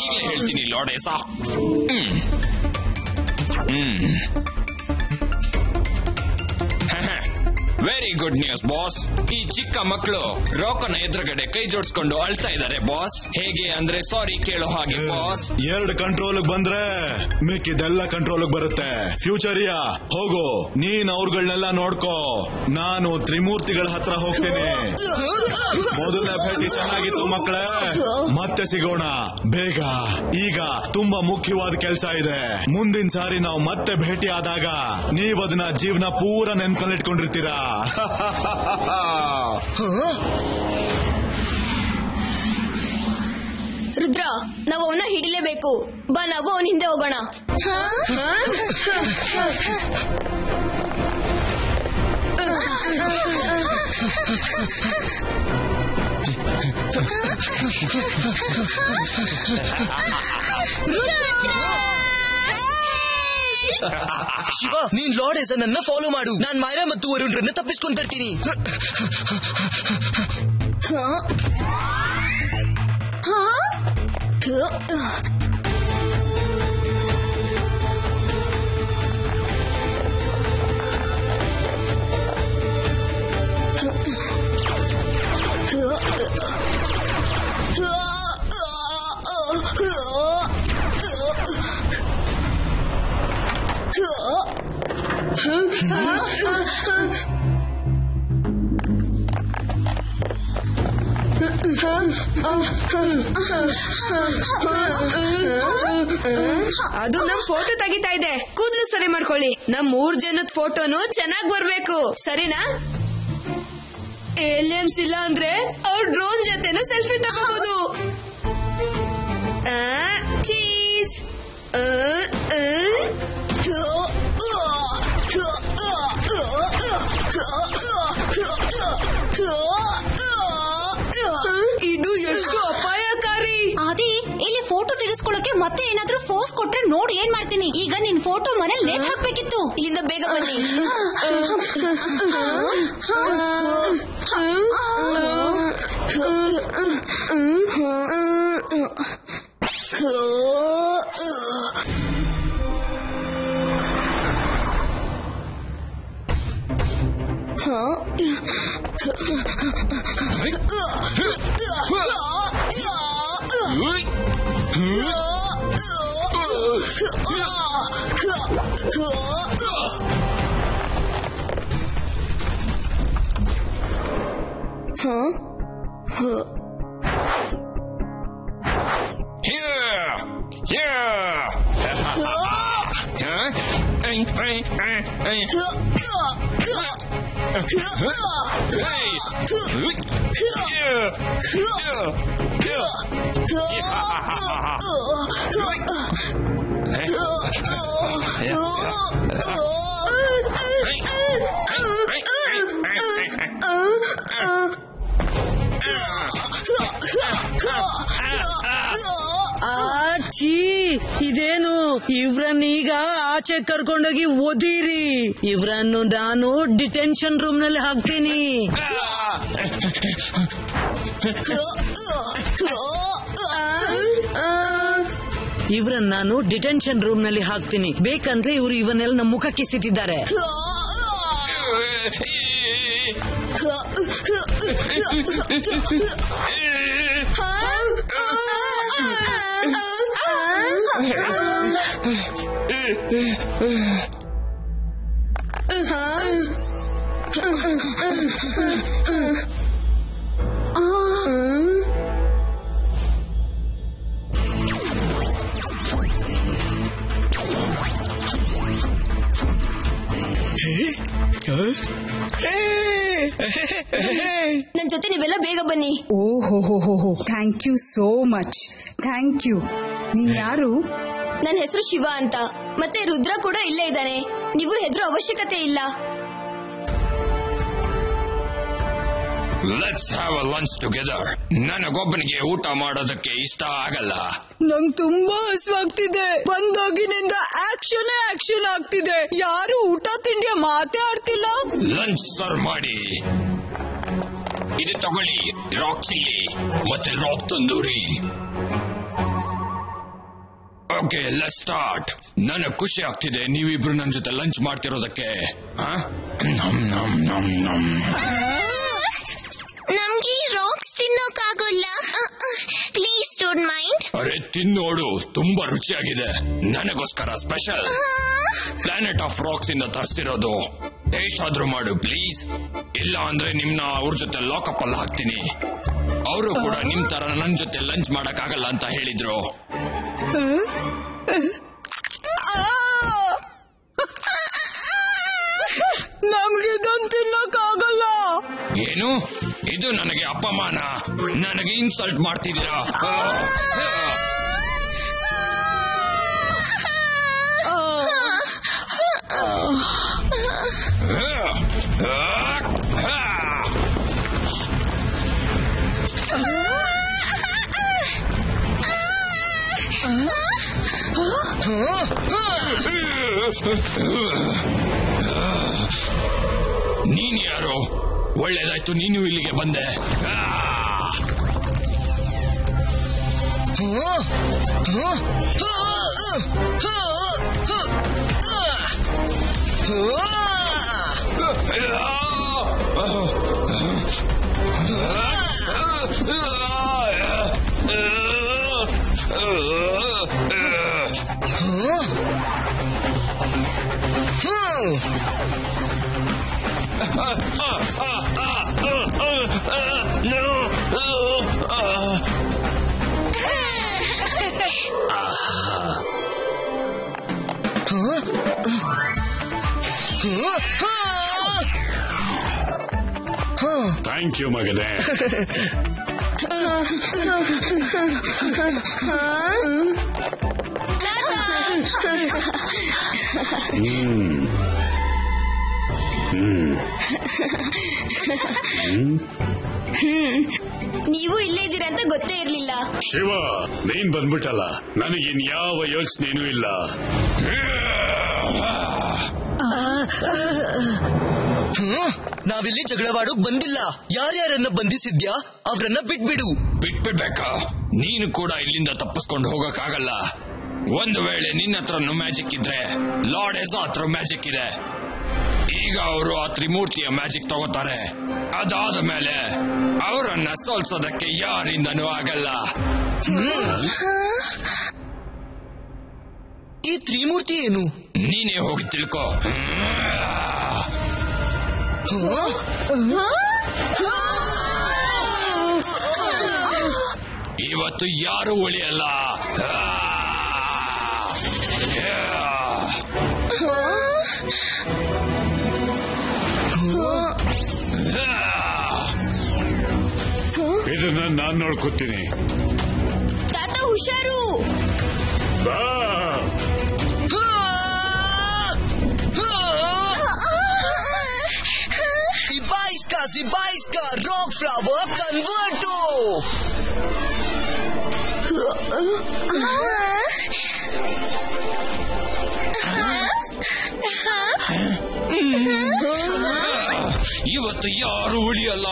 ಈಗಲೇ ಹೇಳ್ತೀನಿ lord Esa. Very good news boss. ಈ ಚಿಕ್ಕ ಮಕ್ಕಳು ರೋಕನ ಎದುರುಗಡೆ ಕೈ ಜೋಡಿಸ್ಕೊಂಡು ಅಳ್ತಾ ಇದ್ದಾರೆ ಬಾಸ್. ಹೇಗೆ ಅಂದ್ರೆ ಸಾರಿ ಕೇಳೋ ಹಾಗೆ ಬಾಸ್. 2 ಕಂಟ್ರೋಲ್ ಬಂದ್ರೆ ಮಿಕ್ಕಿದೆಲ್ಲ ಕಂಟ್ರೋಲ್ ಬರುತ್ತೆ. ಫ್ಯೂಚರಿಯಾ ಹೋಗು, ನೀನ್ ಅವ್ರಗಳನ್ನೆಲ್ಲ ನೋಡ್ಕೋ. ನಾನು ತ್ರಿಮೂರ್ತಿಗಳ ಹತ್ರ ಹೋಗ್ತೀನಿ. ಮೊದಲನೇ ಭೇಟಿ ಚೆನ್ನಾಗಿತ್ತು ಮಕ್ಕಳೇ, ಮತ್ತೆ ಸಿಗೋಣ ಬೇಗ. ಈಗ ತುಂಬಾ ಮುಖ್ಯವಾದ ಕೆಲಸ ಇದೆ. ಮುಂದಿನ ಸಾರಿ ನಾವು ಮತ್ತೆ ಭೇಟಿ ಆದಾಗ ನೀವ್ ಅದನ್ನ ಜೀವನ ಪೂರ ನೆನ್ಕೊಂಡಿಟ್ಕೊಂಡಿರ್ತೀರಾ. ರುದ್ರ, ನಾವು ಅವನ ಹಿಡಿಲೇಬೇಕು. ಬಾ, ನಾವು ಅವನ ಹಿಂದೆ ಹೋಗೋಣ. ಶಿವ, ನೀನ್ ಲಾರ್ಡ್ ಹೆಸರ್ ನನ್ನ ಫಾಲೋ ಮಾಡು. ನಾನ್ ಮೈರಾ ಮತ್ತು ವರುಣ್ರನ್ನ ತಪ್ಪಿಸ್ಕೊಂಡ್ ತರ್ತೀನಿ. ಅದು ನಮ್ ಫೋಟೋ ತೆಗಿತಾ ಇದೆ. ಕೂದಲು ಸರಿ ಮಾಡ್ಕೊಳ್ಳಿ. ನಮ್ 3 ಜನದ ಫೋಟೋನು ಚೆನ್ನಾಗ್ ಬರ್ಬೇಕು, ಸರಿನಾ? ಏಲಿಯನ್ಸ್ ಇಲ್ಲ ಅಂದ್ರೆ ಅವ್ರ ಡ್ರೋನ್ ಜೊತೆನೂ ಸೆಲ್ಫಿ ತಗೋಬಹುದು. ಚೀಸ್. ಇದು ಎಷ್ಟು ಅಪಾಯಕಾರಿ. ಆದಿ, ಇಲ್ಲಿ ಫೋಟೋ ತೆಗೆಸ್ಕೊಳ್ಳೋಕೆ ಮತ್ತೆ ಏನಾದ್ರೂ ಫೋರ್ಸ್ ಕೊಟ್ರೆ ನೋಡಿ ಏನ್ ಮಾಡ್ತೀನಿ. ಈಗ ನಿನ್ ಫೋಟೋ ಮನೇಲಿ ನೇತ್ ಹಾಕ್ಬೇಕಿತ್ತು. ಇಲ್ಲಿಂದ ಬೇಗ ಬನ್ನಿ. ಇದೇನು, ಇವ್ರನ್ನೀಗ ಆಚೆ ಕರ್ಕೊಂಡೋಗಿ ಓದಿರಿ. ಇವ್ರನ್ನು ನಾನು ಡಿಟೆನ್ಷನ್ ರೂಮ್ ನಲ್ಲಿ ಹಾಕ್ತೀನಿ. ಇವ್ರನ್ನ ನಾನು ಡಿಟೆನ್ಷನ್ ರೂಮ್ ನಲ್ಲಿ ಹಾಕ್ತೀನಿ. ಬೇಕಂದ್ರೆ ಇವ್ರು ಇವನ್ನೆಲ್ಲ ನಮ್ಮ ಮುಖಕ್ಕೆ ಸಿಟ್ಟಿದ್ದಾರೆ. ನನ್ ಜೊತೆ ನೀವೆಲ್ಲ ಬೇಗ ಬನ್ನಿ. ಓಹೋ, thank you so much. Thank you. ನೀನ್ ಯಾರು? ನನ್ನ ಹೆಸರು ಶಿವ ಅಂತ. ಮತ್ತೆ ರುದ್ರ ಕೂಡ ಇಲ್ಲೇ ಇದ್ದಾನೆ. ನೀವು ಹೆದರೋ ಅವಶ್ಯಕತೆ ಇಲ್ಲ. Let's have a lunch together. ನನಗೊಬ್ಬನಿಗೆ ಊಟ ಮಾಡೋದಕ್ಕೆ ಇಷ್ಟ ಆಗಲ್ಲ. ನಂಗ್ ತುಂಬಾ ಹಸುವಾಗ್ತಿದೆ. ಬಂದಾಗಿನಿಂದ ಆಕ್ಷನ್ ಆಗ್ತಿದೆ. ಯಾರು ಊಟ ತಿಂಡಿಯ ಮಾತೇ ಆಡ್ತಿಲ್ಲ. ಲಂಚ್ ಸರ್ವ್ ಮಾಡಿ. ಇದು ತಗೊಳ್ಳಿ, ರಾಕ್ ಚಿಲ್ಲಿ ಮತ್ತೆ rock tandoori. Okay, let's start. ನನಗೆ ಖುಷಿ ಆಗ್ತಿದೆ ನೀವಿಬ್ರು ನನ್ನ ಜೊತೆ ಲಂಚ್ ಮಾಡ್ತಿರೋದಕ್ಕೆ. ನಮ್ಗೆ ರಾಕ್ಸ್ ತಿನ್ನೋಕ್ಕಾಗೋಲ್ಲ. Please don't mind. ಅರೆ, ತಿನ್ನೋಡು, ತುಂಬಾ ರುಚಿಯಾಗಿದೆ. ನನಗೋಸ್ಕರ ಸ್ಪೆಷಲ್ ಪ್ಲಾನೆಟ್ ಆಫ್ ರಾಕ್ಸ್ ಇಂದ ತರಿಸಿರೋದು. ಟೇಸ್ಟ್ ಆದ್ರೂ ಮಾಡು ಪ್ಲೀಸ್. ಇಲ್ಲ ಅಂದ್ರೆ ನಿಮ್ನ ಅವ್ರ ಜೊತೆ ಲಾಕಪ್ ಅಲ್ಲಿ ಹಾಕ್ತೀನಿ. ಅವರು ಕೂಡ ನಿಮ್ ತರ ನನ್ ಜೊತೆ ಲಂಚ್ ಮಾಡಕ್ ಆಗಲ್ಲ ಅಂತ ಹೇಳಿದ್ರು. ನಮ್ಗೆ ಇದನ್ನು ತಿನ್ನಕ್ಕಾಗಲ್ಲ. ಏನು ಇದು? ನನಗೆ ಅಪಮಾನ. ನನಗೆ ಇನ್ಸಲ್ಟ್ ಮಾಡ್ತಿದ್ದೀರಾ? ನೀನ್ ಯಾರು? ಒಳ್ಳೇದಾಯ್ತು ನೀನು ಇಲ್ಲಿಗೆ ಬಂದೆ. ಥ್ಯಾಂಕ್ ಯು ಮಗನೇ. ನೀವು ಇಲ್ಲೇ ಇದ್ದೀರಾ ಅಂತ ಗೊತ್ತೇ ಇರ್ಲಿಲ್ಲ. ಶಿವ, ನೀನ್ ಬಂದ್ಬಿಟ್ಟಲ್ಲ, ನನಗಿನ್ ಯಾವ ಯೋಚನೆನೂ ಇಲ್ಲ. ನಾವಿಲ್ಲಿ ಜಗಳವಾಡೋಕ್ ಬಂದಿಲ್ಲ. ಯಾರ್ಯಾರನ್ನ ಬಂಧಿಸಿದ್ಯಾ ಅವ್ರನ್ನ ಬಿಟ್ಬಿಡು. ಬಿಟ್ಬಿಡ್ಬೇಕಾ? ನೀನು ಕೂಡ ಇಲ್ಲಿಂದ ತಪ್ಪಿಸ್ಕೊಂಡು ಹೋಗಕ್ಕಾಗಲ್ಲ. ಒಂದು ವೇಳೆ ನಿನ್ನ ಹತ್ರನು ಮ್ಯಾಜಿಕ್ ಇದ್ರೆ ಲಾರ್ಡ್ ಎಜಾ ಹತ್ರ ಮ್ಯಾಜಿಕ್ ಇದೆ. ಈಗ ಅವರು ಆ ತ್ರಿಮೂರ್ತಿಯ ಮ್ಯಾಜಿಕ್ ತಗೋತಾರೆ. ಅದಾದ ಮೇಲೆ ಅವರನ್ನ ಸೋಲ್ಸೋದಕ್ಕೆ ಯಾರಿಂದನೂ ಆಗಲ್ಲ. ಈ ತ್ರಿಮೂರ್ತಿ ಏನು? ನೀನೇ ಹೋಗಿ ತಿಳ್ಕೊ. ಇವತ್ತು ಯಾರು ಉಳಿಯಲ್ಲ. ಇದನ್ನ ನಾನ್ ನೋಡ್ಕೊತೀನಿ. ತಾತ ಹುಷಾರು. ಬಾ. Zibaiska rock flower converto. ಇವತ್ತು ಯಾರು ಉಳಿಯಲ್ಲ.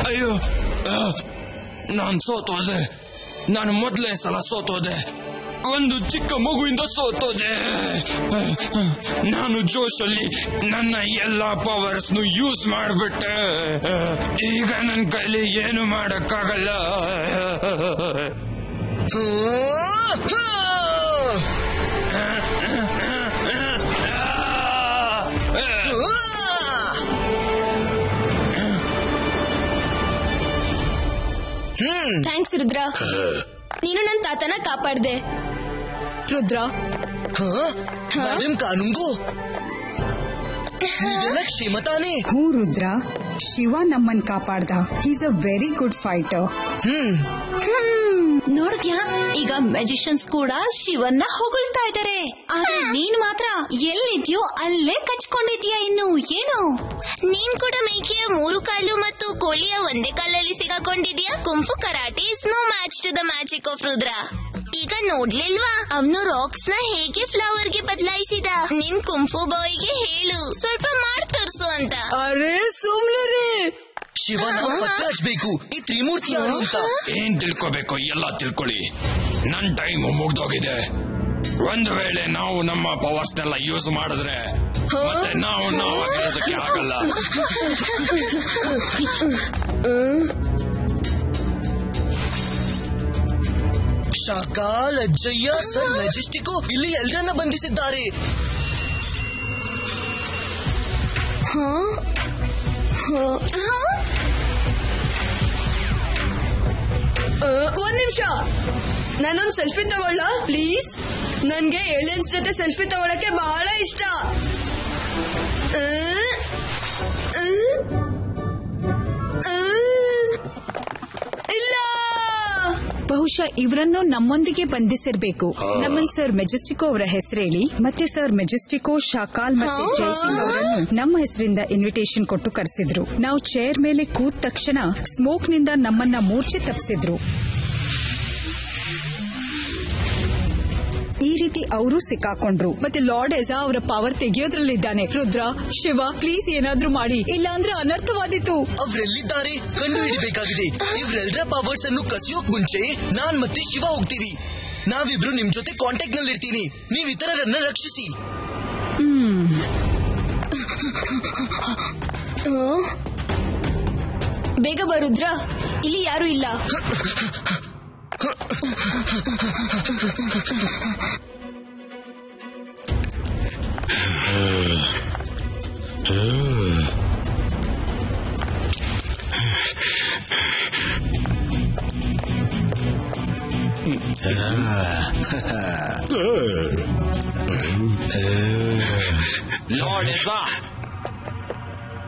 ಅಯ್ಯೋ, ನಾನು ಸೋತೋದೆ. ನಾನು ಮೊದಲೇ ಸಲ ಸೋತೋದೆ. ಒಂದು ಚಿಕ್ಕ ಮಗುವಿಂದ ಸೋತೋದೆ. ನಾನು ಜೋಶಲ್ಲಿ ನನ್ನ ಎಲ್ಲಾ ಪವರ್ಸ್ನು ಯೂಸ್ ಮಾಡಿಬಿಟ್ಟೆ. ಈಗ ನನ್ನ ಕೈಲಿ ಏನು ಮಾಡಕ್ಕಾಗಲ್ಲ. ಥ್ಯಾಂಕ್ಸ್ ರುದ್ರ, ನೀನು ನನ್ನ ತಾತನ ಕಾಪಾಡ್ದೆ. ರುದ್ರ, ಕಾನೂಂಗು ಕ್ಷಮತಾನೆ. ಹೂ ರುದ್ರ, ಶಿವ ನಮ್ಮನ್ ಕಾಪಾಡ್ದ. Is a very good fighter. ನೋಡಿದ್ಯಾ, ಈಗ ಮ್ಯಾಜಿಷಿಯನ್ಸ್ ಕೂಡ ಶಿವನ್ನ ಹೊಗಳ್ತಾ ಇದ್ದಾರೆ. ಆದ್ರೆ ನೀನ್ ಮಾತ್ರ ಎಲ್ಲಿದ್ಯೋ ಅಲ್ಲೇ ಕಚ್ಕೊಂಡಿದ್ಯಾ. ಇನ್ನು ಏನು? ನೀನ್ ಕೂಡ ಮೇಕೆಯ 3 ಕಾಲು ಮತ್ತು ಕೋಳಿಯ ಒಂದೇ ಕಾಲಲ್ಲಿ ಸಿಗಾಕೊಂಡಿದ್ಯಾ. Kung fu karate is no match to the magic of Rudra. ಈಗ ನೋಡ್ಲಿಲ್ವಾ ಅವನು ರಾಕ್ಸ್ ನ ಹೇಗೆ ಫ್ಲವರ್ ಗೆ ಬದಲಾಯಿಸಿದ? ನಿನ್ ಕುಂಫು ಬಾಯ್ಗೆ ಹೇಳು ಸ್ವಲ್ಪ ಮಾಡಿ ತೋರ್ಸು ಅಂತ. ಅರೆ ಸುಮ್ನೆ ಶಿವ, ನಾವು ಪತ್ತೆ ಹಚ್ಬೇಕು ಈ ತ್ರಿಮೂರ್ತಿ ಯಾರು ಅಂತ. ಏನ್ ತಿಳ್ಕೋಬೇಕು ಎಲ್ಲ ತಿಳ್ಕೊಳ್ಳಿ. ನನ್ ಟೈಮ್ ಮುಗ್ದೋಗಿದೆ. ಒಂದು ವೇಳೆ ನಾವು ನಮ್ಮ ಪವರ್ಸ್ನೆಲ್ಲ ಯೂಸ್ ಮಾಡಿದ್ರೆ ಮತ್ತೆ ನಾವಾಗಿರೋದಕ್ಕೆ ಆಗಲ್ಲ. ಶಾಕಾಲ್, ಅಜ್ಜಯ್ಯ, ಸರ್ ಮೆಜೆಸ್ಟಿಕ್ ಇಲ್ಲಿ ಎಲ್ಲರನ್ನ ಬಂಧಿಸಿದ್ದಾರೆ. ಒಂದ್ ನಿಮಿಷ, ನಾನೊಂದ್ ಸೆಲ್ಫಿ ತಗೊಳ್ಳ ಪ್ಲೀಸ್? ನನ್ಗೆ ಏಲಿಯನ್ಸ್ ಜೊತೆ ಸೆಲ್ಫಿ ತಗೊಳಕ್ಕೆ ಬಹಳ ಇಷ್ಟ. ಇಲ್ಲ, ಬಹುಶಃ ಇವರನ್ನು ನಮ್ಮೊಂದಿಗೆ ಬಂಧಿಸಿರ್ಬೇಕು. ನಮ್ಮಲ್ಲಿ ಸರ್ ಮೆಜೆಸ್ಟಿಕೋ ಅವರ ಹೆಸರೇಳಿ, ಮತ್ತೆ ಸರ್ ಮೆಜೆಸ್ಟಿಕೋ, ಶಾಕಾಲ್ ಮತ್ತೆ ಜಯಸಿಂಗ್ ಅವರನ್ನು ನಮ್ಮ ಹೆಸರಿಂದ ಇನ್ವಿಟೇಷನ್ ಕೊಟ್ಟು ಕರೆಸಿದ್ರು. ನಾವು ಚೇರ್ ಮೇಲೆ ಕೂತ ತಕ್ಷಣ ಸ್ಮೋಕ್ ನಿಂದ ನಮ್ಮನ್ನ ಮೂರ್ಛೆ ತಪ್ಪಿಸಿದ್ರು. ಈ ರೀತಿ ಅವರು ಸಿಕ್ಕಾಕೊಂಡ್ರು. ಮತ್ತೆ ಲಾರ್ಡ್ ಎಜಾ ಅವರ ಪವರ್ ತೆಗೆಯೋದ್ರಲ್ಲಿದ್ದಾನೆ. ರುದ್ರ, ಶಿವ, ಪ್ಲೀಸ್ ಏನಾದ್ರೂ ಮಾಡಿ, ಇಲ್ಲಾಂದ್ರೆ ಅನರ್ಥವಾದೀತು. ಅವರೆಲ್ಲಿದ್ದಾರೆ ಕಂಡು ಹಿಡಿಬೇಕಾಗಿದೆ. ಇವರೆಲ್ಲರ ಪವರ್ಸ್ ಅನ್ನು ಕಸಿಯೋಕ್ ಮುಂಚೆ ನಾನ್ ಮತ್ತೆ ಶಿವ ಹೋಗ್ತೀವಿ. ನಾವಿಬ್ರು ನಿಮ್ ಜೊತೆ ಕಾಂಟ್ಯಾಕ್ಟ್ ನಲ್ಲಿ ಇರ್ತೀನಿ. ನೀವ್ ಇತರರನ್ನ ರಕ್ಷಿಸಿ. ಬೇಗ ಬರುದ್ರ, ಇಲ್ಲಿ ಯಾರು ಇಲ್ಲ. ಲಾರ್ಡ್ ಎಜಾ,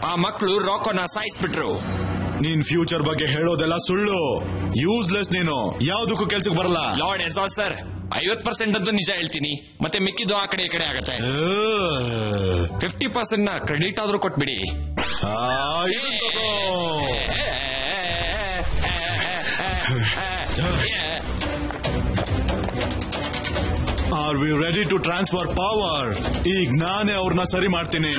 ಆ ಮಕ್ಕಳು ರಾಕೋನ ಸಾಯಿಸ್ಬಿಟ್ರು. ನೀನ್ ಫ್ಯೂಚರ್ ಬಗ್ಗೆ ಹೇಳೋದೆಲ್ಲ ಸುಳ್ಳು. ಯೂಸ್ಲೆಸ್ ನೀನು, ಯಾವ್ದಕ್ಕೂ ಕೆಲ್ಸಕ್ಕೆ ಬರಲ್ಲ. ಲಾರ್ಡ್ ಎಜಾ ಸರ್, 50% ಅಂತೂ ನಿಜ ಹೇಳ್ತೀನಿ, ಮತ್ತೆ ಮಿಕ್ಕಿದ್ದು ಆ ಕಡೆ ಈ ಕಡೆ ಆಗತ್ತೆ. 50% ನ ಕ್ರೆಡಿಟ್ ಆದ್ರೂ ಕೊಟ್ಬಿಡಿ. Are we ready to transfer power? ಈಗ ನಾನೇ ಅವ್ರನ್ನ ಸರಿ ಮಾಡ್ತೀನಿ.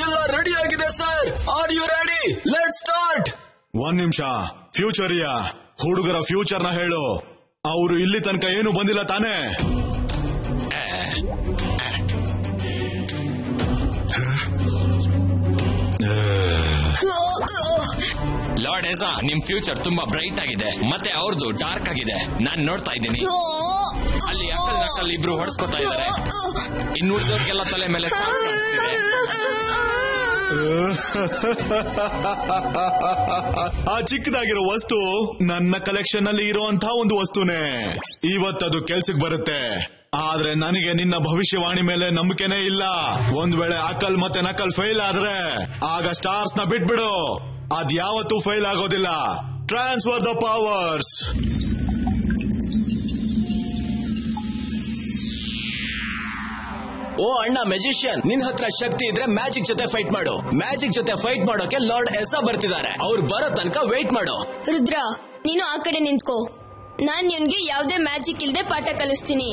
ಎಲ್ಲ ರೆಡಿ ಆಗಿದೆ sir. Are you ready? Let start. ಒಂದ್ ನಿಮಿಷ, ಫ್ಯೂಚರಿಯ ಹುಡುಗರ ಫ್ಯೂಚರ್ ನ ಹೇಳು. ಅವರು ಇಲ್ಲಿ ತನಕ ಏನು ಬಂದಿಲ್ಲ ತಾನೇ? ಲಾರ್ಡ್ ಎಜಾ, ನಿಮ್ ಫ್ಯೂಚರ್ ತುಂಬಾ ಬ್ರೈಟ್ ಆಗಿದೆ, ಮತ್ತೆ ಅವ್ರದ್ದು ಡಾರ್ಕ್ ಆಗಿದೆ. ನಾನ್ ನೋಡ್ತಾ ಇದ್ದೀನಿ. ಅಲ್ಲಿ ಅಕ್ಕಲ್ ನಕ್ಕಲ್ ಇಬ್ರು ಹೊಡ್ಸ್ಕೊತಾ ಇದ್ದಾರೆ. ಇನ್ನುಳಿದವ್ರಿಗೆಲ್ಲ ತಲೆ ಮೇಲೆ ಸ್ಟಾರ್ಸ್ ಕಾಣಿಸ್ತಿದೆ. ಆ ಚಿಕ್ಕದಾಗಿರೋ ವಸ್ತು ನನ್ನ ಕಲೆಕ್ಷನ್ ಅಲ್ಲಿ ಇರುವಂತಹ ಒಂದು ವಸ್ತುನೇ. ಇವತ್ತದು ಕೆಲ್ಸಕ್ಕೆ ಬರುತ್ತೆ. ಆದ್ರೆ ನನಗೆ ನಿನ್ನ ಭವಿಷ್ಯವಾಣಿ ಮೇಲೆ ನಂಬಿಕೆನೇ ಇಲ್ಲ. ಒಂದ್ ವೇಳೆ ಅಕಲ್ ಮತ್ತೆ ನಕಲ್ ಫೇಲ್ ಆದ್ರೆ ಆಗ ಸ್ಟಾರ್ಸ್ ನ ಬಿಟ್ಬಿಡು. ಅದ್ಯಾವತ್ತೂ ಫೇಲ್ ಆಗೋದಿಲ್ಲ. Transfer the powers. ಓ ಅಣ್ಣ ಮೆಜಿಷಿಯನ್, ನಿನ್ ಹತ್ರ ಶಕ್ತಿ ಇದ್ರೆ ಮ್ಯಾಜಿಕ್ ಜೊತೆ ಫೈಟ್ ಮಾಡು. ಮ್ಯಾಜಿಕ್ ಜೊತೆ ಫೈಟ್ ಮಾಡೋಕೆ ಲಾರ್ಡ್ ಎಸಾ ಬರ್ತಿದ್ದಾರೆ. ಅವ್ರು ಬರೋ ತನಕ ವೇಟ್ ಮಾಡು. ರುದ್ರ, ನೀನು ಆ ಕಡೆ ನಿಂತ್ಕೋ. ನಾನ್ ನಿನ್ಗೆ ಯಾವ್ದೇ ಮ್ಯಾಜಿಕ್ ಇಲ್ದೆ ಪಾಠ ಕಲಿಸ್ತೀನಿ.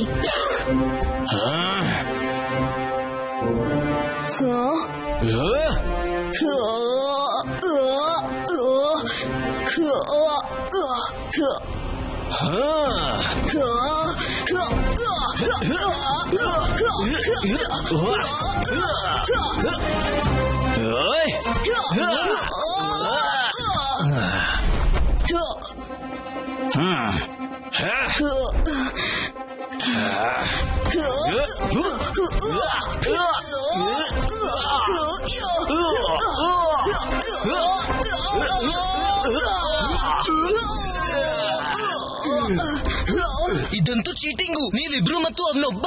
ಇದಂತೂ ಚೀಟಿಂಗು. ನೀವಿಬ್ರು ಮತ್ತು ಅವನೊಬ್ಬ.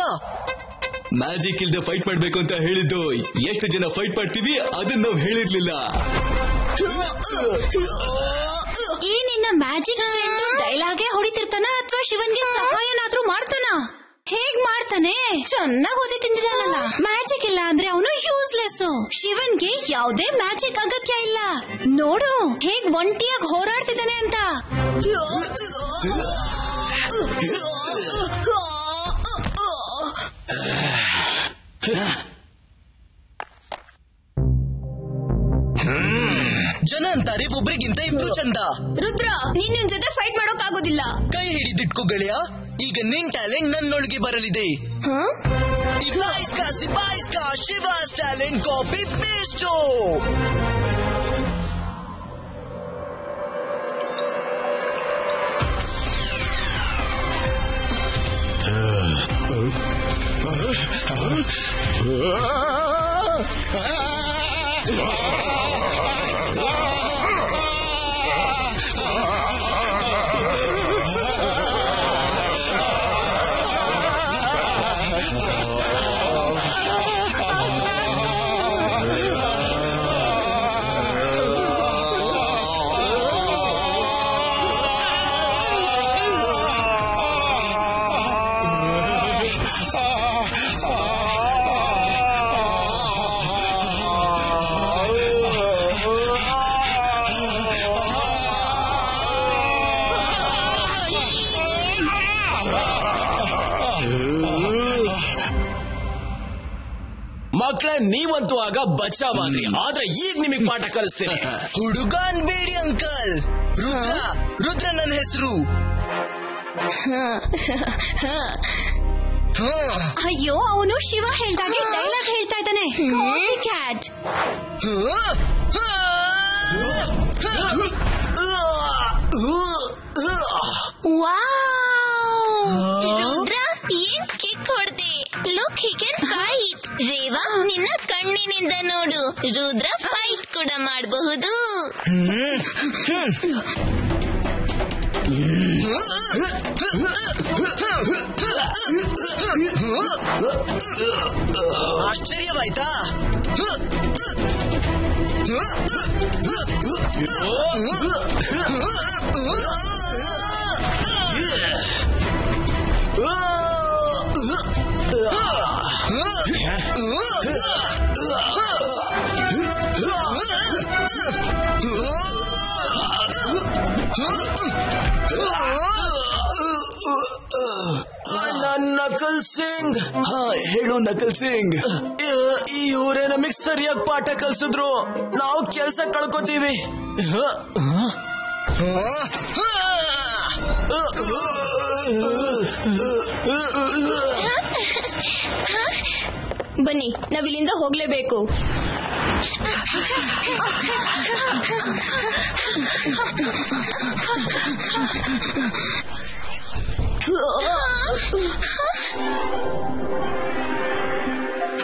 ಮ್ಯಾಜಿಕ್ ಇಲ್ದೆ ಫೈಟ್ ಮಾಡ್ಬೇಕು ಅಂತ ಹೇಳಿದ್ದು. ಎಷ್ಟು ಜನ ಫೈಟ್ ಮಾಡ್ತೀವಿ ಅದನ್ನ ನಾವು ಹೇಳಿರ್ಲಿಲ್ಲ. ಈ ನಿನ್ನ ಮ್ಯಾಜಿಕ್ ಡೈಲಾಗೆ ಹೊಡಿತಿರ್ತಾನ ಅಥವಾ ಶಿವನ್ಗೆ ಸಹಾಯನಾದ್ರೂ ಮಾಡ್ತಾನ? ಹೇಗ್ ಮಾಡ್ತಾನೆ? ಚೆನ್ನಾಗಿ ಓದಿ ತಿಂದಿದಾನಲ್ಲ. ಮ್ಯಾಜಿಕ್ ಇಲ್ಲ ಅಂದ್ರೆ ಅವನು ಯೂಸ್ಲೆಸ್. ಶಿವನ್ಗೆ ಯಾವುದೇ ಮ್ಯಾಜಿಕ್ ಅಗತ್ಯ ಇಲ್ಲ. ನೋಡು ಹೇಗ್ ಒಂಟಿಯಾಗಿ ಹೋರಾಡ್ತಿದ್ದಾನೆ ಅಂತ. ಜನ ಅಂತಾರೆ ಒಬ್ರಿಗಿಂತ ಇಬ್ರು ಚಂದ. ರುದ್ರ, ನೀನ್ ನಿನ್ ಜೊತೆ ಫೈಟ್ ಮಾಡೋಕ್ ಆಗೋದಿಲ್ಲ. ಕೈ ಹಿಡಿದಿಟ್ಕೋ ಗೆಳೆಯ. ಈಗ ನಿನ್ ಟ್ಯಾಲೆಂಟ್ ನನ್ನೊಳಗೆ ಬರಲಿದೆ. ಇಬಾಯಿಸ್ಕಾ ಶಿವಾಸ್ ಟ್ಯಾಲೆಂಟ್ ಕಾಪಿ ಪೇಸ್ಟೋ. ಮಕ್ಕಳೇ, ನೀವಂತೂ ಆಗ ಬಚಾವಾದ್ರಿ, ಆದ್ರೆ ಈಗ ನಿಮಗ್ ಪಾಠ ಕಲಿಸ್ತೀನಿ. ಹುಡುಗ ಅನ್ಬೇಡಿ ಅಂಕಲ್. ರುದ್ರ ನನ್ನ ಹೆಸರು. ಅಯ್ಯೋ, ಅವನು ಶಿವ ಹೇಳ್ದಾಗೆ ಡೈಲಾಗ್ ಹೇಳ್ತಾ ಇದ್ದಾನೆ. ಕ್ಯಾಟ್. ರುದ್ರ, ಏನ್ ಕಿಕ್ ಹೊಡ್ದೆ? Look, he can fight. Reva, ನಿನ್ನ ಕಣ್ಣಿನಿಂದ ನೋಡು, ರುದ್ರ ಫೈಟ್ ಕೂಡ ಮಾಡಬಹುದು. ಆಶ್ಚರ್ಯವಾಯ್ತಾ? ನಕಲ್ ಸಿಂಗ್. ಹೇಳು ನಕಲ್ ಸಿಂಗ್. ಇವರೇ ನಮಗ್ ಸರಿಯಾಗಿ ಪಾಠ ಕಲ್ಸಿದ್ರು. ನಾವು ಕೆಲ್ಸ ಕಳ್ಕೊತೀವಿ. ಬನ್ನಿ, ನಾವಿಲ್ಲಿಂದ ಹೋಗ್ಲೇಬೇಕು.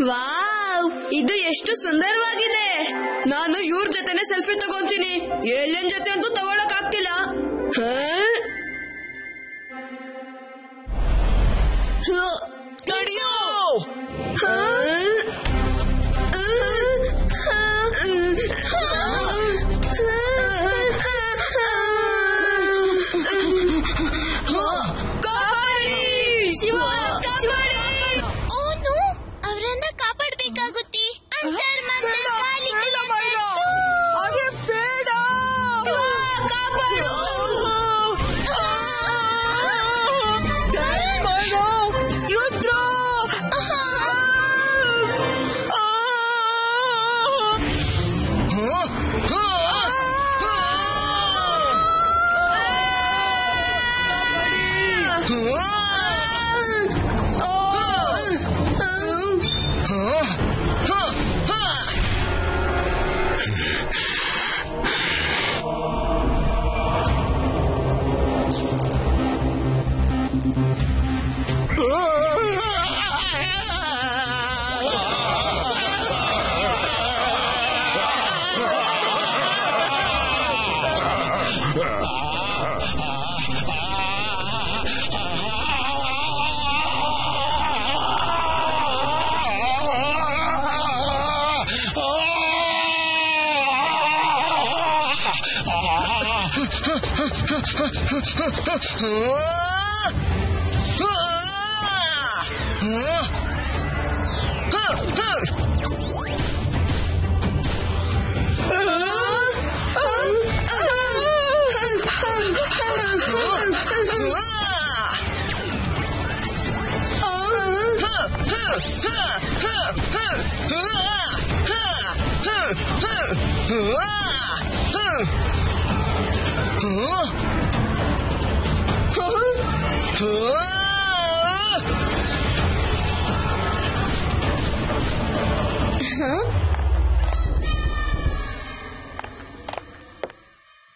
ವಾವ್, ಇದು ಎಷ್ಟು ಸುಂದರವಾಗಿದೆ. ನಾನು ಇವ್ರ ಜೊತೆನೆ ಸೆಲ್ಫಿ ತಗೊಂತೀನಿ. ಏಲಿಯನ್ ಜೊತೆ ಅಂತೂ ತಗೊಳಕ್ ಆಗ್ತಿಲ್ಲ. ತಡಿಯೋ. ಅವರನ್ನ ಕಾಪಾಡಬೇಕಾಗುತ್ತೆ.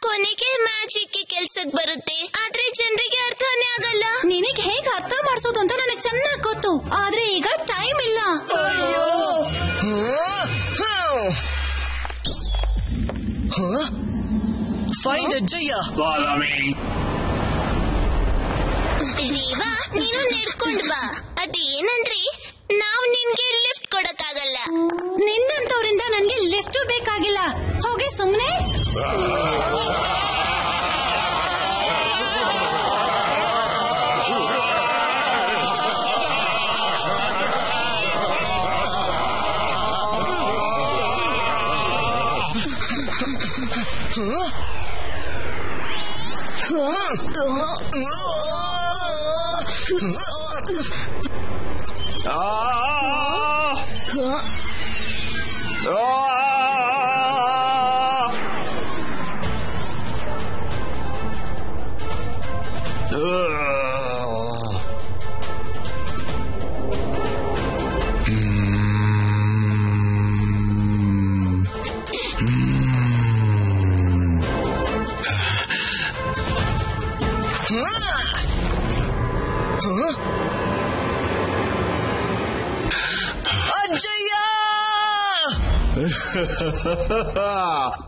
ಕೊನೆಗೆ ಮ್ಯಾಜಿಕ್ ಕೆಲ್ಸಕ್ ಬರುತ್ತೆ, ಆದ್ರೆ ಜನರಿಗೆ ಅರ್ಥನೇ ಆಗಲ್ಲ. ನಿನಗೆ ಹೇಗೆ ಅರ್ಥ ಮಾಡಿಸೋದು ಅಂತ ನನಗೆ ಚೆನ್ನಾಗಿ ಗೊತ್ತು. ಫೈಂಡ್ ಅಜ್ಜಯ್ಯ. ರೇವಾ, ನೀನು ನಡ್ಕೊಂಡ್ ಬಾ. ಅದೇನಂದ್ರೆ ನಾವ್ ನಿನ್ಗೆ ಲಿಫ್ಟ್ ಕೊಡಕ್ಕಾಗಲ್ಲ. ನಿನ್ನಂತವ್ರಿಂದ ನನ್ಗೆ ಲಿಫ್ಟ್ ಬೇಕಾಗಿಲ್ಲ. ಹೋಗಿ ಸುಮ್ನೆ.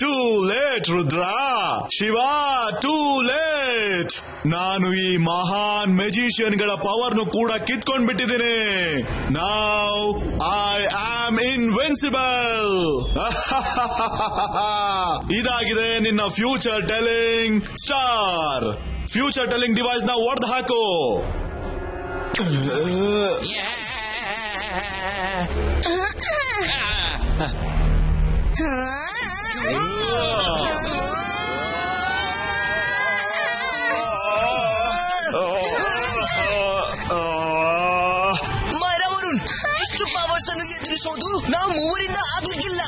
Too late Rudra, Shiva, too late. ನಾನು ಈ ಮಹಾನ್ ಮೆಜಿಷಿಯನ್ ಗಳ ಪವರ್ನು ಕೂಡ ಕಿತ್ಕೊಂಡ್ ಬಿಟ್ಟಿದ್ದೀನಿ. Now I am invincible. ಇದಾಗಿದೆ ನಿನ್ನ future telling star. Future telling device ನ ಒಡೆದು ಹಾಕು. ಮೈರಾವರುಣ್, ಇಷ್ಟು ಪವರ್ಸ್ ಅನ್ನು ಎದುರಿಸೋದು ನಾವು ಮೂವರಿಂದ ಆಗ್ಲಿಕ್ಕಿಲ್ಲ.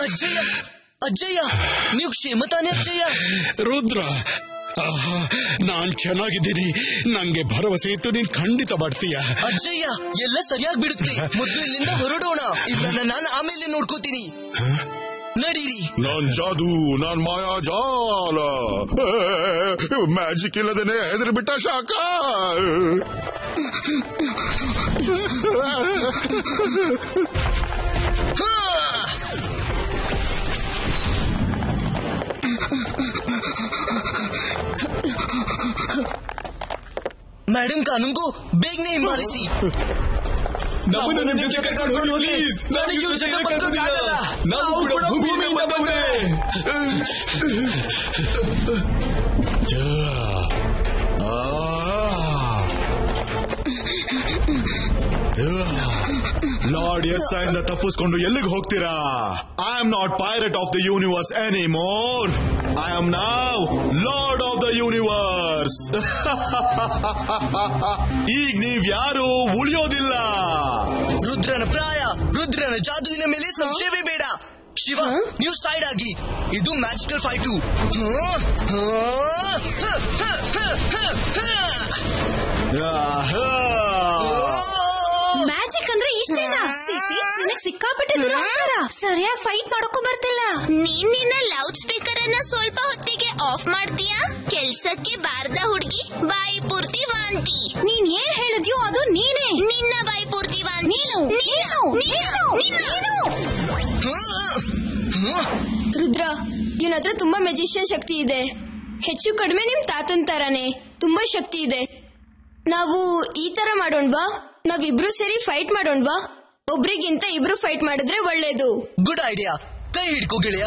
ಅಜ್ಜಯ್ಯ, ಅಜ್ಜಯ್ಯ, ನೀವು ಕ್ಷೇಮ ತಾನೆ ಅಜ್ಜಯ್ಯ? ರುದ್ರ, ನಾನ್ ಚೆನ್ನಾಗಿದ್ದೀನಿ. ನಂಗೆ ಭರವಸೆ ಇತ್ತು ನೀನ್ ಖಂಡಿತ ಬರ್ತೀಯ. ಅಜ್ಜಯ್ಯ, ಎಲ್ಲ ಸರಿಯಾಗಿ ಬಿಡುತ್ತೆ. ಮೊದಲು ಇಲ್ಲಿಂದ ಹೊರಡೋಣ. ಇಲ್ಲ, ನಾನು ಆಮೇಲೆ ನೋಡ್ಕೋತೀನಿ. ನಡೀರಿ. ನಾನ್ ಜಾದು, ನಾನ್ ಮಾಯಾ ಜಾಲ. ಮ್ಯಾಜಿಕ್ ಇಲ್ಲದೇನೆ ಹೆದರಿ ಬಿಟ್ಟ ಶಾಕ. ಮೇಡಮ್ ಕಾನೂನ್ಗೂ ಬೇಗನೆ ಹಿಂಬಾಲಿಸಿ. ನಮ್ಮನ್ನು ನಿಮ್ ಜೊತೆ ಕರ್ಕೊಂಡು ಹೋಗಿ. ನನಗೆ ಯೋಚನೆ ಬರೋದಿಲ್ಲ. ನಾವು ಕೂಡ ಭೂಮಿಯಿಂದ ಬಂದ್ರೆ. ಲಾರ್ಡ್ ಎಸ್ ಇಂದ ತಪ್ಪಿಸ್ಕೊಂಡು ಎಲ್ಲಿಗೆ ಹೋಗ್ತೀರಾ? I am not pirate of the universe anymore. I am now lord of the universe. ಈಗ ನೀವ್ ಯಾರು ಉಳಿಯೋದಿಲ್ಲ. ರುದ್ರನ ಪ್ರಾಯ, ರುದ್ರನ ಜಾದುವಿನ ಮೇಲೆ ಸಂಶಯವೇ ಬೇಡ. ಶಿವ, ನೀವು ಸೈಡ್ ಆಗಿ. ಇದು ಮ್ಯಾಜಿಕಲ್ ಫೈಟು. ಮ್ಯಾಜಿಕ್ ಅಂದ್ರೆ ಇಷ್ಟೇನಾ? ನನಗೆ ಸಿಕ್ಕಾಪಟ್ಟೆ ದುರಾಚಾರ. ಸರಿಯಾಗಿ ಫೈಟ್ ಮಾಡೋಕ್ಕೂ ಬರ್ತಿಲ್ಲ. ನೀನ್ ನಿನ್ನ ಲೌಡ್ ಸ್ಪೀಕರ್ ಅನ್ನ ಸ್ವಲ್ಪ ಹೊತ್ತಿಗೆ ಆಫ್ ಮಾಡ್ತೀಯಾ? ಕೆಲ್ಸಕ್ಕೆ ಬಾರ್ದ ಹುಡುಗಿ, ಬಾಯಿ ಪೂರ್ತಿ ವಾಂತಿ. ನೀನ್ ಏನ್ ಹೇಳಿದ್ಯೋ ಅದು ನೀನೇ. ನಿನ್ನ ಬಾಯಿ ಪೂರ್ತಿ ವಾಂತಿ. ರುದ್ರ, ಇವನ ಹತ್ರ ತುಂಬಾ ಮೆಜಿಷಿಯನ್ ಶಕ್ತಿ ಇದೆ. ಹೆಚ್ಚು ಕಡಿಮೆ ನಿಮ್ ತಾತನ್ ತರಾನೇ ತುಂಬಾ ಶಕ್ತಿ ಇದೆ. ನಾವು ಈ ತರ ಮಾಡೋಣ್ವಾ? ನಾವಿಬ್ರು ಸೇರಿ ಫೈಟ್ ಮಾಡೋಣ್ವಾ? ಒಬ್ರಿಗಿಂತ ಇಬ್ರು ಫೈಟ್ ಮಾಡಿದ್ರೆ ಒಳ್ಳೇದು. Good idea. ಕೈ ಹಿಡ್ಕೋ ಗೆಳೆಯ.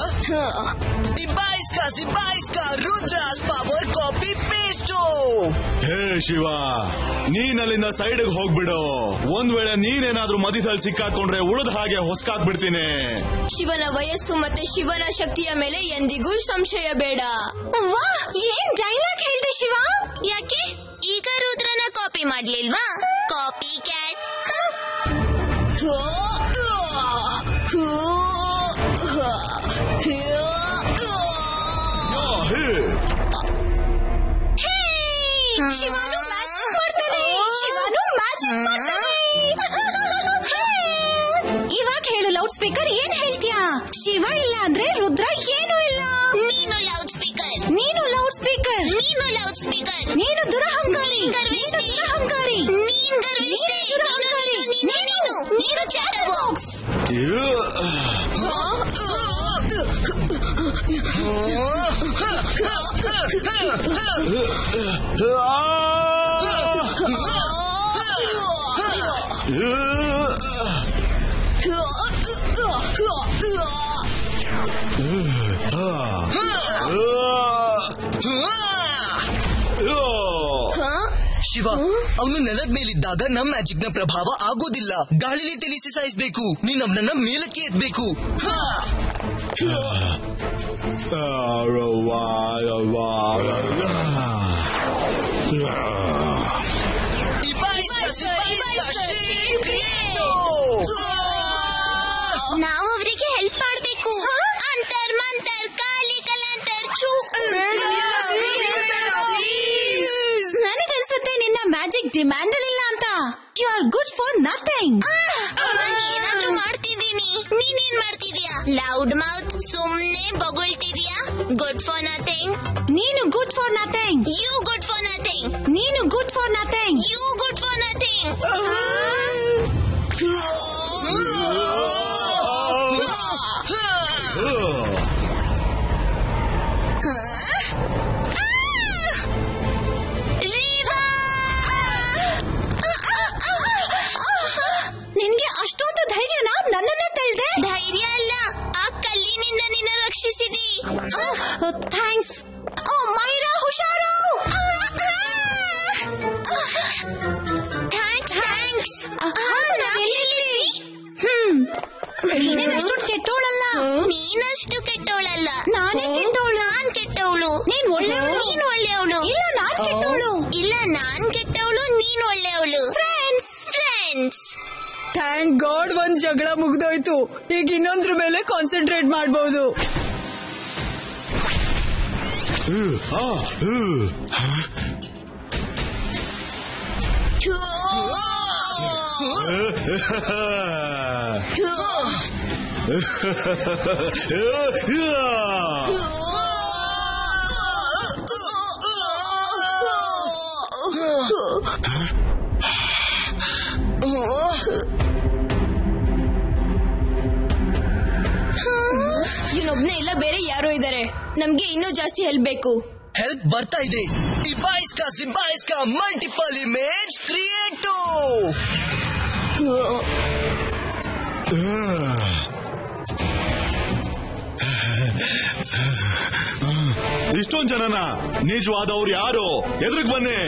ಸಿಬಾಯಿಸ್ಕಾ ರುದ್ರಾಸ್ ಪವರ್ ಕಾಪಿ ಪೇಸ್ಟು. ಹೇ ಶಿವ, ನೀನ್ ಅಲ್ಲಿಂದ ಸೈಡ್ಗೆ ಹೋಗ್ಬಿಡು. ಒಂದ್ ವೇಳೆ ನೀನೇನಾದ್ರೂ ಮಧ್ಯದಲ್ಲಿ ಸಿಕ್ಕಾಕೊಂಡ್ರೆ ಉಳಿದ ಹಾಗೆ ಹೊಸ್ಕಾಕ್ಬಿಡ್ತೀನಿ. ಶಿವನ ವಯಸ್ಸು ಮತ್ತೆ ಶಿವನ ಶಕ್ತಿಯ ಮೇಲೆ ಎಂದಿಗೂ ಸಂಶಯ ಬೇಡ. ವಾ, ಏನ್ ಡೈಲಾಗ್ ಹೇಳ್ದೆ ಶಿವ? ಯಾಕೆ ಈಗ ರುದ್ರನ ಕಾಪಿ ಮಾಡ್ಲಿಲ್ವಾ? Copy cat. ಶಿವನು ಮ್ಯಾಜಿಕ್ ಮಾಡ್ತಾನೆ. ಇವಾಗ ಹೇಳು ಲೌಡ್ ಸ್ಪೀಕರ್, ಏನ್ ಹೇಳ್ತೀಯಾ? ಶಿವ ಇಲ್ಲ ಅಂದ್ರೆ ರುದ್ರ ಏನೂ ಇಲ್ಲ. ನೀನು ಲೌಡ್ ಸ್ಪೀಕರ್. ನೀನು ಲೌಡ್ ಸ್ಪೀಕರ್. ನೀನು ಲೌಡ್ ಸ್ಪೀಕರ್. ನೀನು ದುರಹಂಕಾರಿ. ನೀನ್ ಗರ್ವಿಷ್ಠೆ. ನೀನು ದುರಹಂಕಾರಿ. ನೀನ್ ಗರ್ವಿಷ್ಠೆ. ನೀನು ಚಾಟರ್ ಬಾಕ್ಸ್. ಶಿವ, ಅವನು ನೆಲದ ಮೇಲಿದ್ದಾಗ ನಮ್ ಮ್ಯಾಜಿಕ್ ನ ಪ್ರಭಾವ ಆಗೋದಿಲ್ಲ. ಗಾಳಿಲಿ ತಿಳಿಸಿ ಸಾಯಿಸ್ಬೇಕು. ನೀನ್ ಅವನನ್ನ ಮೇಲಕ್ಕೆ ಎತ್ಬೇಕು. ನಾವು ಅವರಿಗೆ ಹೆಲ್ಪ್ ಮಾಡ್ಬೇಕು. ಅಂತರ್ ಮಂತರ್ ಕಾಲಿ ಕಲಂತರ್ ಚೂ. ನನಗನ್ಸುತ್ತೆ ನಿನ್ನ ಮ್ಯಾಜಿಕ್ ಡಿಮ್ಯಾಂಡ್ ಇಲ್ಲ ಅಂತ. You are good for nothing. ಏನಾದ್ರೂ ಮಾಡ್ತಿದ್ದೀನಿ. ನೀನೇನ್ ಮಾಡ್ತಿದ್ಯಾ? Loud mouth. ಸುಮ್ನೆ ಬೊಗಳ್ತಿದ್ಯಾ? Good for nothing. ನೀನು good for nothing. You good for nothing. ನೀನು good for nothing. You good for nothing. ನಿನ್ಗೆ ಅಷ್ಟೊಂದು ಧೈರ್ಯನಾ ನನ್ನನ್ನೇ ತಳ್ದೆ? ಧೈರ್ಯ ಅಲ್ಲ, ಆ ಕಲ್ಲಿನಿಂದ ನಿನ್ನ ರಕ್ಷಿಸಿದಿ. ಥ್ಯಾಂಕ್ಸ್. ಓ ಮೈರಾ, ಹುಷಾರು. ಥ್ಯಾಂಕ್ಸ್. ನೀನೇನಷ್ಟು ಕೆಟ್ಟೋಳಲ್ಲ. ನೀನಷ್ಟು ಕೆಟ್ಟವಳಲ್ಲ. ನಾನೇ ಕೆಟ್ಟೋಳು. ನಾನ್ ಕೆಟ್ಟವಳು. ನೀನ್ ಒಳ್ಳೆಯವಳು. ನೀನ್ ಒಳ್ಳೆಯವಳು. ಇಲ್ಲ, ನಾನ್ ಕೆಟ್ಟೋಳು. ಇಲ್ಲ, ನಾನ್ ಕೆಟ್ಟವಳು. ನೀನ್ ಒಳ್ಳೆಯವಳು. ಫ್ರೆಂಡ್ಸ್. ಥ್ಯಾಂಕ್ ಗಾಡ್ ಒಂದ್ ಜಗಳ ಮುಗ್ದೋಯ್ತು. ಈಗ ಇನ್ನೊಂದ್ರ ಮೇಲೆ ಕಾನ್ಸಂಟ್ರೇಟ್ ಮಾಡಬಹುದು. ಇವನೊಬ್ನೇ ಇಲ್ಲ, ಬೇರೆ ಯಾರೋ ಇದ್ದಾರೆ. ನಮ್ಗೆ ಇನ್ನೂ ಜಾಸ್ತಿ ಹೆಲ್ಪ್ ಬೇಕು. ಹೆಲ್ಪ್ ಬರ್ತಾ ಇದೆ. ಇಬಾಯಿಸ್ಕಾ ಮಲ್ಟಿಪಲ್ ಇಮೇಜ್ ಕ್ರಿಯೇಟೋ. ಇಷ್ಟೊಂದ್ ಜನನ ನಿಜವಾದವ್ರು ಯಾರು? ಎದುರಿಗೆ ಬನ್ನಿ.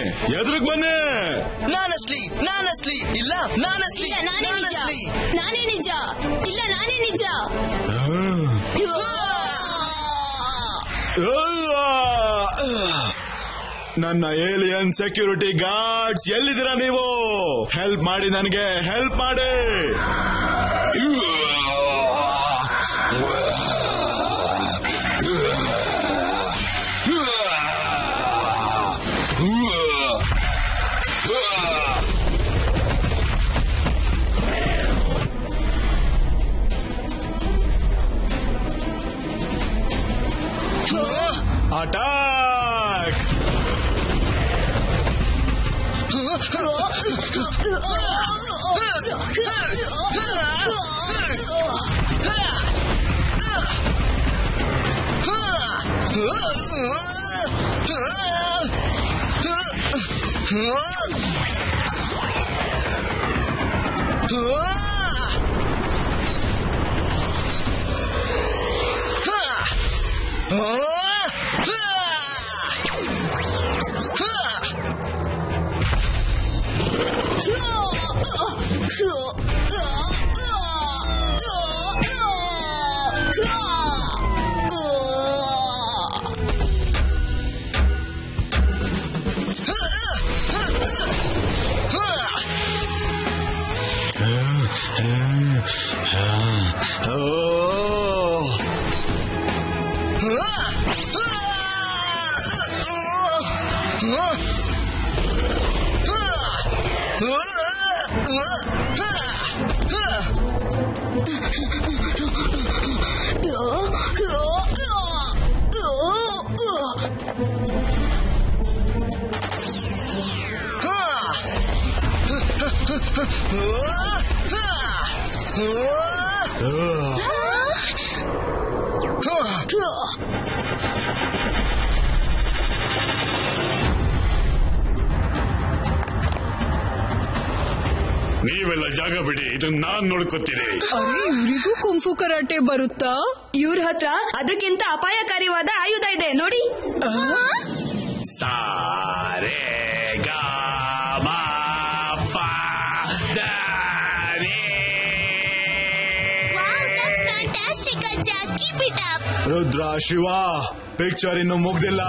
ನಾನಸ್ಲಿ. ಇಲ್ಲ, ನಾನಸ್ಲಿ. ನಾನೇ ನಿಜ. ಇಲ್ಲ, ನಾನೇ ನಿಜ. ನನ್ನ ಏಲಿಯನ್ ಸೆಕ್ಯೂರಿಟಿ ಗಾರ್ಡ್ಸ್ ಎಲ್ಲಿದ್ದೀರಾ ನೀವು? ಹೆಲ್ಪ್ ಮಾಡಿ, ನನಗೆ ಹೆಲ್ಪ್ ಮಾಡಿ. ಅಟ್ಯಾಕ್! ನೀವೆಲ್ಲ ಜಾಗ ಬಿಡಿ, ಇದು ನಾನ್ ನೋಡ್ಕೊತೀನಿ. ಇವರಿಗೂ ಕುಂಫು ಕರಾಟೆ ಬರುತ್ತಾ? ಇವ್ರ ಹತ್ರ ಅದಕ್ಕಿಂತ ಅಪಾಯಕಾರಿವಾದ ಆಯುಧ ಇದೆ ನೋಡಿ. ಸಾರೆ ಗಾ ಮಾ ಪಾ ದಾ ರೇ. ವಾವ್, ದಟ್ಸ್ ಫ್ಯಾಂಟಾಸ್ಟಿಕ್ ಅಜ್ಜ. Keep it up. Rudra, Shiva, picture ಇನ್ನು ಮುಗ್ದಿಲ್ಲ.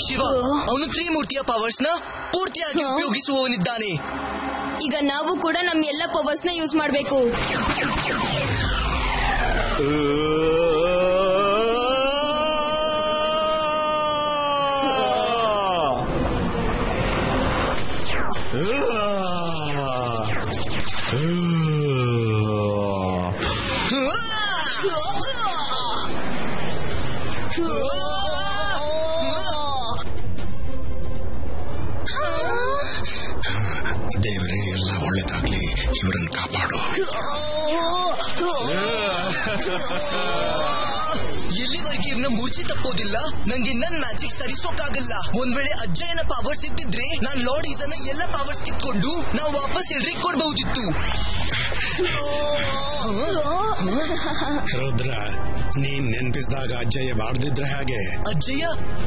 ಶಿವ, ಅವನು ತ್ರಿಮೂರ್ತಿಯ ಪವರ್ಸ್ ನ ಪೂರ್ತಿಯಾಗಿ ಉಪಯೋಗಿಸುವವನಿದ್ದಾನೆ. ಈಗ ನಾವು ಕೂಡ ನಮ್ಮ ಎಲ್ಲ ಪವರ್ಸ್ ನ ಯೂಸ್ ಮಾಡಬೇಕು. ದೇವರೇ, ಎಲ್ಲ ಒಳ್ಳೇದಾಗ್ಲಿ, ಇವರನ್ನು ಕಾಪಾಡು. ಎಲ್ಲಿವರೆಗೆ ಇವನ ಮೂರ್ಛೆ ತಪ್ಪೋದಿಲ್ಲ, ನಂಗೆ ನನ್ ಮ್ಯಾಜಿಕ್ ಸರಿಸೋಕಾಗಲ್ಲ. ಒಂದ್ ವೇಳೆ ಅಜ್ಜಯ್ಯನ ಪವರ್ಸ್ ಇದ್ದಿದ್ರೆ ನಾನ್ ಲಾರ್ಡ್ ಈಸನ ಎಲ್ಲ ಪವರ್ಸ್ ಕಿತ್ಕೊಂಡು ನಾವು ವಾಪಸ್ ಎಲ್ರಿಗೆ ಕೊಡ್ಬಹುದಿತ್ತು. ರುದ್ರ, ನೀನ್ ನೆನಪಿಸಿದಾಗ ಅಜ್ಜಯ್ಯ ಬಾಡ್ದಿದ್ರೆ ಹಾಗೆ. ಅಜ್ಜಯ್ಯ,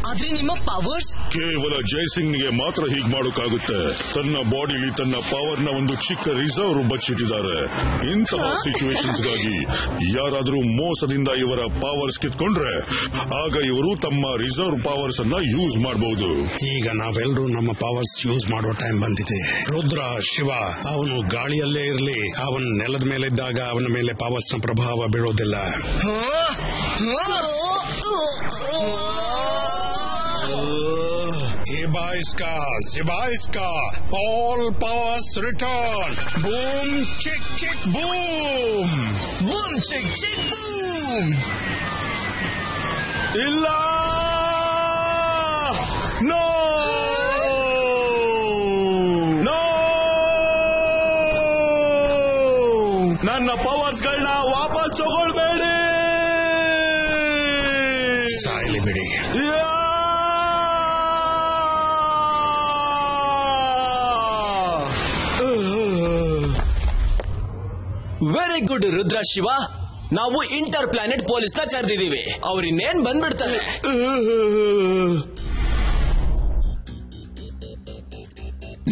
ಆದ್ರೆ ನಿಮ್ಮ ಪವರ್ಸ್ ಕೇವಲ ಜಯಸಿಂಗ್ಗೆ ಮಾತ್ರ ಹೀಗ್ ಮಾಡೋಕ್ಕಾಗುತ್ತೆ. ತನ್ನ ಬಾಡಿಲಿ ತನ್ನ ಪವರ್ ನ ಒಂದು ಚಿಕ್ಕ ರಿಸರ್ವ್ ಬಚ್ಚಿಟ್ಟಿದ್ದಾರೆ. ಇಂತಹ ಸಿಚುವೇಶನ್ಸ್ ಗಾಗಿ ಯಾರಾದ್ರೂ ಮೋಸದಿಂದ ಇವರ ಪವರ್ಸ್ ಕಿತ್ಕೊಂಡ್ರೆ ಆಗ ಇವರು ತಮ್ಮ ರಿಸರ್ವ್ ಪವರ್ಸ್ ಅನ್ನ ಯೂಸ್ ಮಾಡಬಹುದು. ಈಗ ನಾವೆಲ್ಲರೂ ನಮ್ಮ ಪವರ್ಸ್ ಯೂಸ್ ಮಾಡೋ ಟೈಮ್ ಬಂದಿದೆ. ರುದ್ರ, ಶಿವ, ಅವನು ಗಾಳಿಯಲ್ಲೇ ಇರಲಿ, ಅವನ ನೆಲದ ಮೇಲೆ ಇದ್ದಾಗ ಅವನ ಮೇಲೆ ಪವರ್ಸ್ ನ ಪ್ರಭಾವ ಬೀಳೋದಿಲ್ಲ. Zibaiska, all powers return. Boom, chick, chick, boom. Boom, chick, chick, boom. ಇಲ್ಲ, ನೋ ನೋ, ನನ್ನ ಪವರ್ಸ್ಗಳನ್ನ ವಾಪಸ್ ತಗೊಳ್ಬೇಡಿ. ಸಾಯಲಿ ಬಿಡಿ. Very good Rudra, Shiva. ನಾವು ಇಂಟರ್ ಪ್ಲಾನೆಟ್ ಪೊಲೀಸ್ ನ ಕರೆದಿದ್ದೀವಿ. ಅವ್ರು ಇನ್ನೇನ್ ಬಂದ್ಬಿಡ್ತಾರೆ.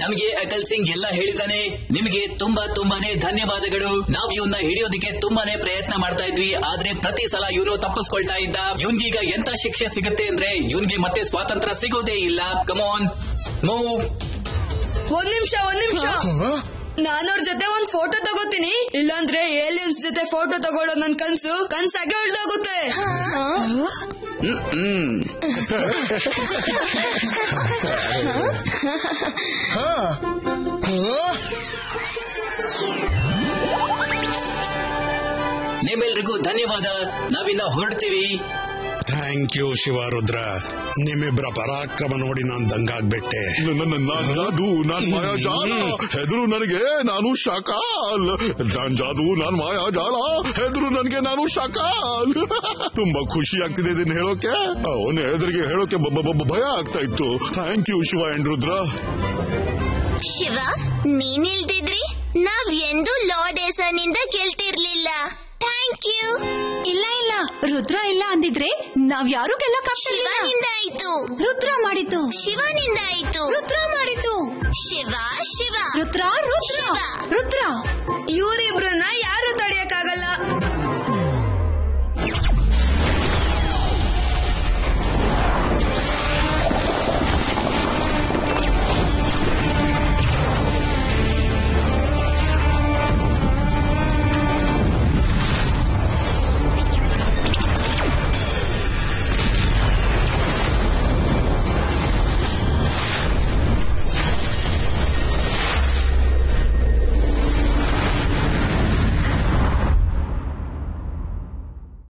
ನಮಗೆ ಅಕಲ್ ಸಿಂಗ್ ಎಲ್ಲ ಹೇಳಿದಾನೆ. ನಿಮಗೆ ತುಂಬಾನೇ ಧನ್ಯವಾದಗಳು. ನಾವು ಇವನ್ನ ಹಿಡಿಯೋದಕ್ಕೆ ತುಂಬಾನೇ ಪ್ರಯತ್ನ ಮಾಡ್ತಾ ಇದ್ವಿ, ಆದ್ರೆ ಪ್ರತಿ ಸಲ ಇವನು ತಪ್ಪಿಸ್ಕೊಳ್ತಾ ಇದ್ದ. ಇವನ್ಗೀಗ ಎಂತ ಶಿಕ್ಷೆ ಸಿಗುತ್ತೆ ಅಂದ್ರೆ ಇವನ್ಗೆ ಮತ್ತೆ ಸ್ವಾತಂತ್ರ್ಯ ಸಿಗೋದೇ ಇಲ್ಲ. ಕಮಾನ್, ಮೂವ್. ಒಂದ್ ನಿಮಿಷ, ನಾನವ್ರ ಜೊತೆ ಒಂದ್ ಫೋಟೋ ತಗೋತೀನಿ. ಇಲ್ಲಾಂದ್ರೆ ಏಲಿಯನ್ಸ್ ಜೊತೆ ಫೋಟೋ ತಗೊಳ್ಳೋ ನನ್ ಕನ್ಸಾಗೆ ಹೊಳ್ದೋಗುತ್ತೆ. ನಿಮ್ಮೆಲ್ರಿಗೂ ಧನ್ಯವಾದ. ನಾವಿನ್ನ ಹೊರಡ್ತೀವಿ. Thank you Shiva, Rudra. ನಿಮ್ಮಿಬ್ಬರ ಪರಾಕ್ರಮ ನೋಡಿ ನಾನ್ ದಂಗಾಗ್ಬಿಟ್ಟೆ. ನಾನ್ ಜಾದು, ನಾನ್ ಮಾಯಾಜಾಲ. ಹೆದರು ನನಗೆ, ನಾನು ಶಾಕಾಲ್. ನಾನ್ ಜಾದು, ನಾನ್ ಮಾಯಾಜಾಲ. ಹೆದರು ನನಗೆ, ನಾನು ಶಾಕಾಲ್. ತುಂಬಾ ಖುಷಿ ಆಗ್ತಿದೆ ಇದನ್ನ ಹೇಳೋಕೆ. ಅವನ ಹೆದರಿಗೆ ಹೇಳೋಕೆ ಭಯ ಆಗ್ತಾ ಇತ್ತು. Thank you Shiva and Rudra. Shiva, ನೀನ್ ಇಲ್ದಿದ್ರಿ ನಾವ್ ಎಂದು ಲಾರ್ಡ್ ಏಸನಿಂದ ಗೆಲ್ತಿರ್ಲಿಲ್ಲ. Thank you. ಇಲ್ಲ, ರುದ್ರ ಇಲ್ಲ ಅಂದಿದ್ರೆ ನಾವ್ ಯಾರು ಗೆಲ್ಲಕ್ಕಾಗ್ತಿರ್ಲಿಲ್ಲ. ಶಿವನಿಂದ ಆಯ್ತು. ರುದ್ರ ಮಾಡಿದ್ದು. ಶಿವನಿಂದ ಆಯ್ತು. ರುದ್ರ ಮಾಡಿದ್ದು. ಶಿವ, ರುದ್ರ. ಶಿವ. ಇವರೇ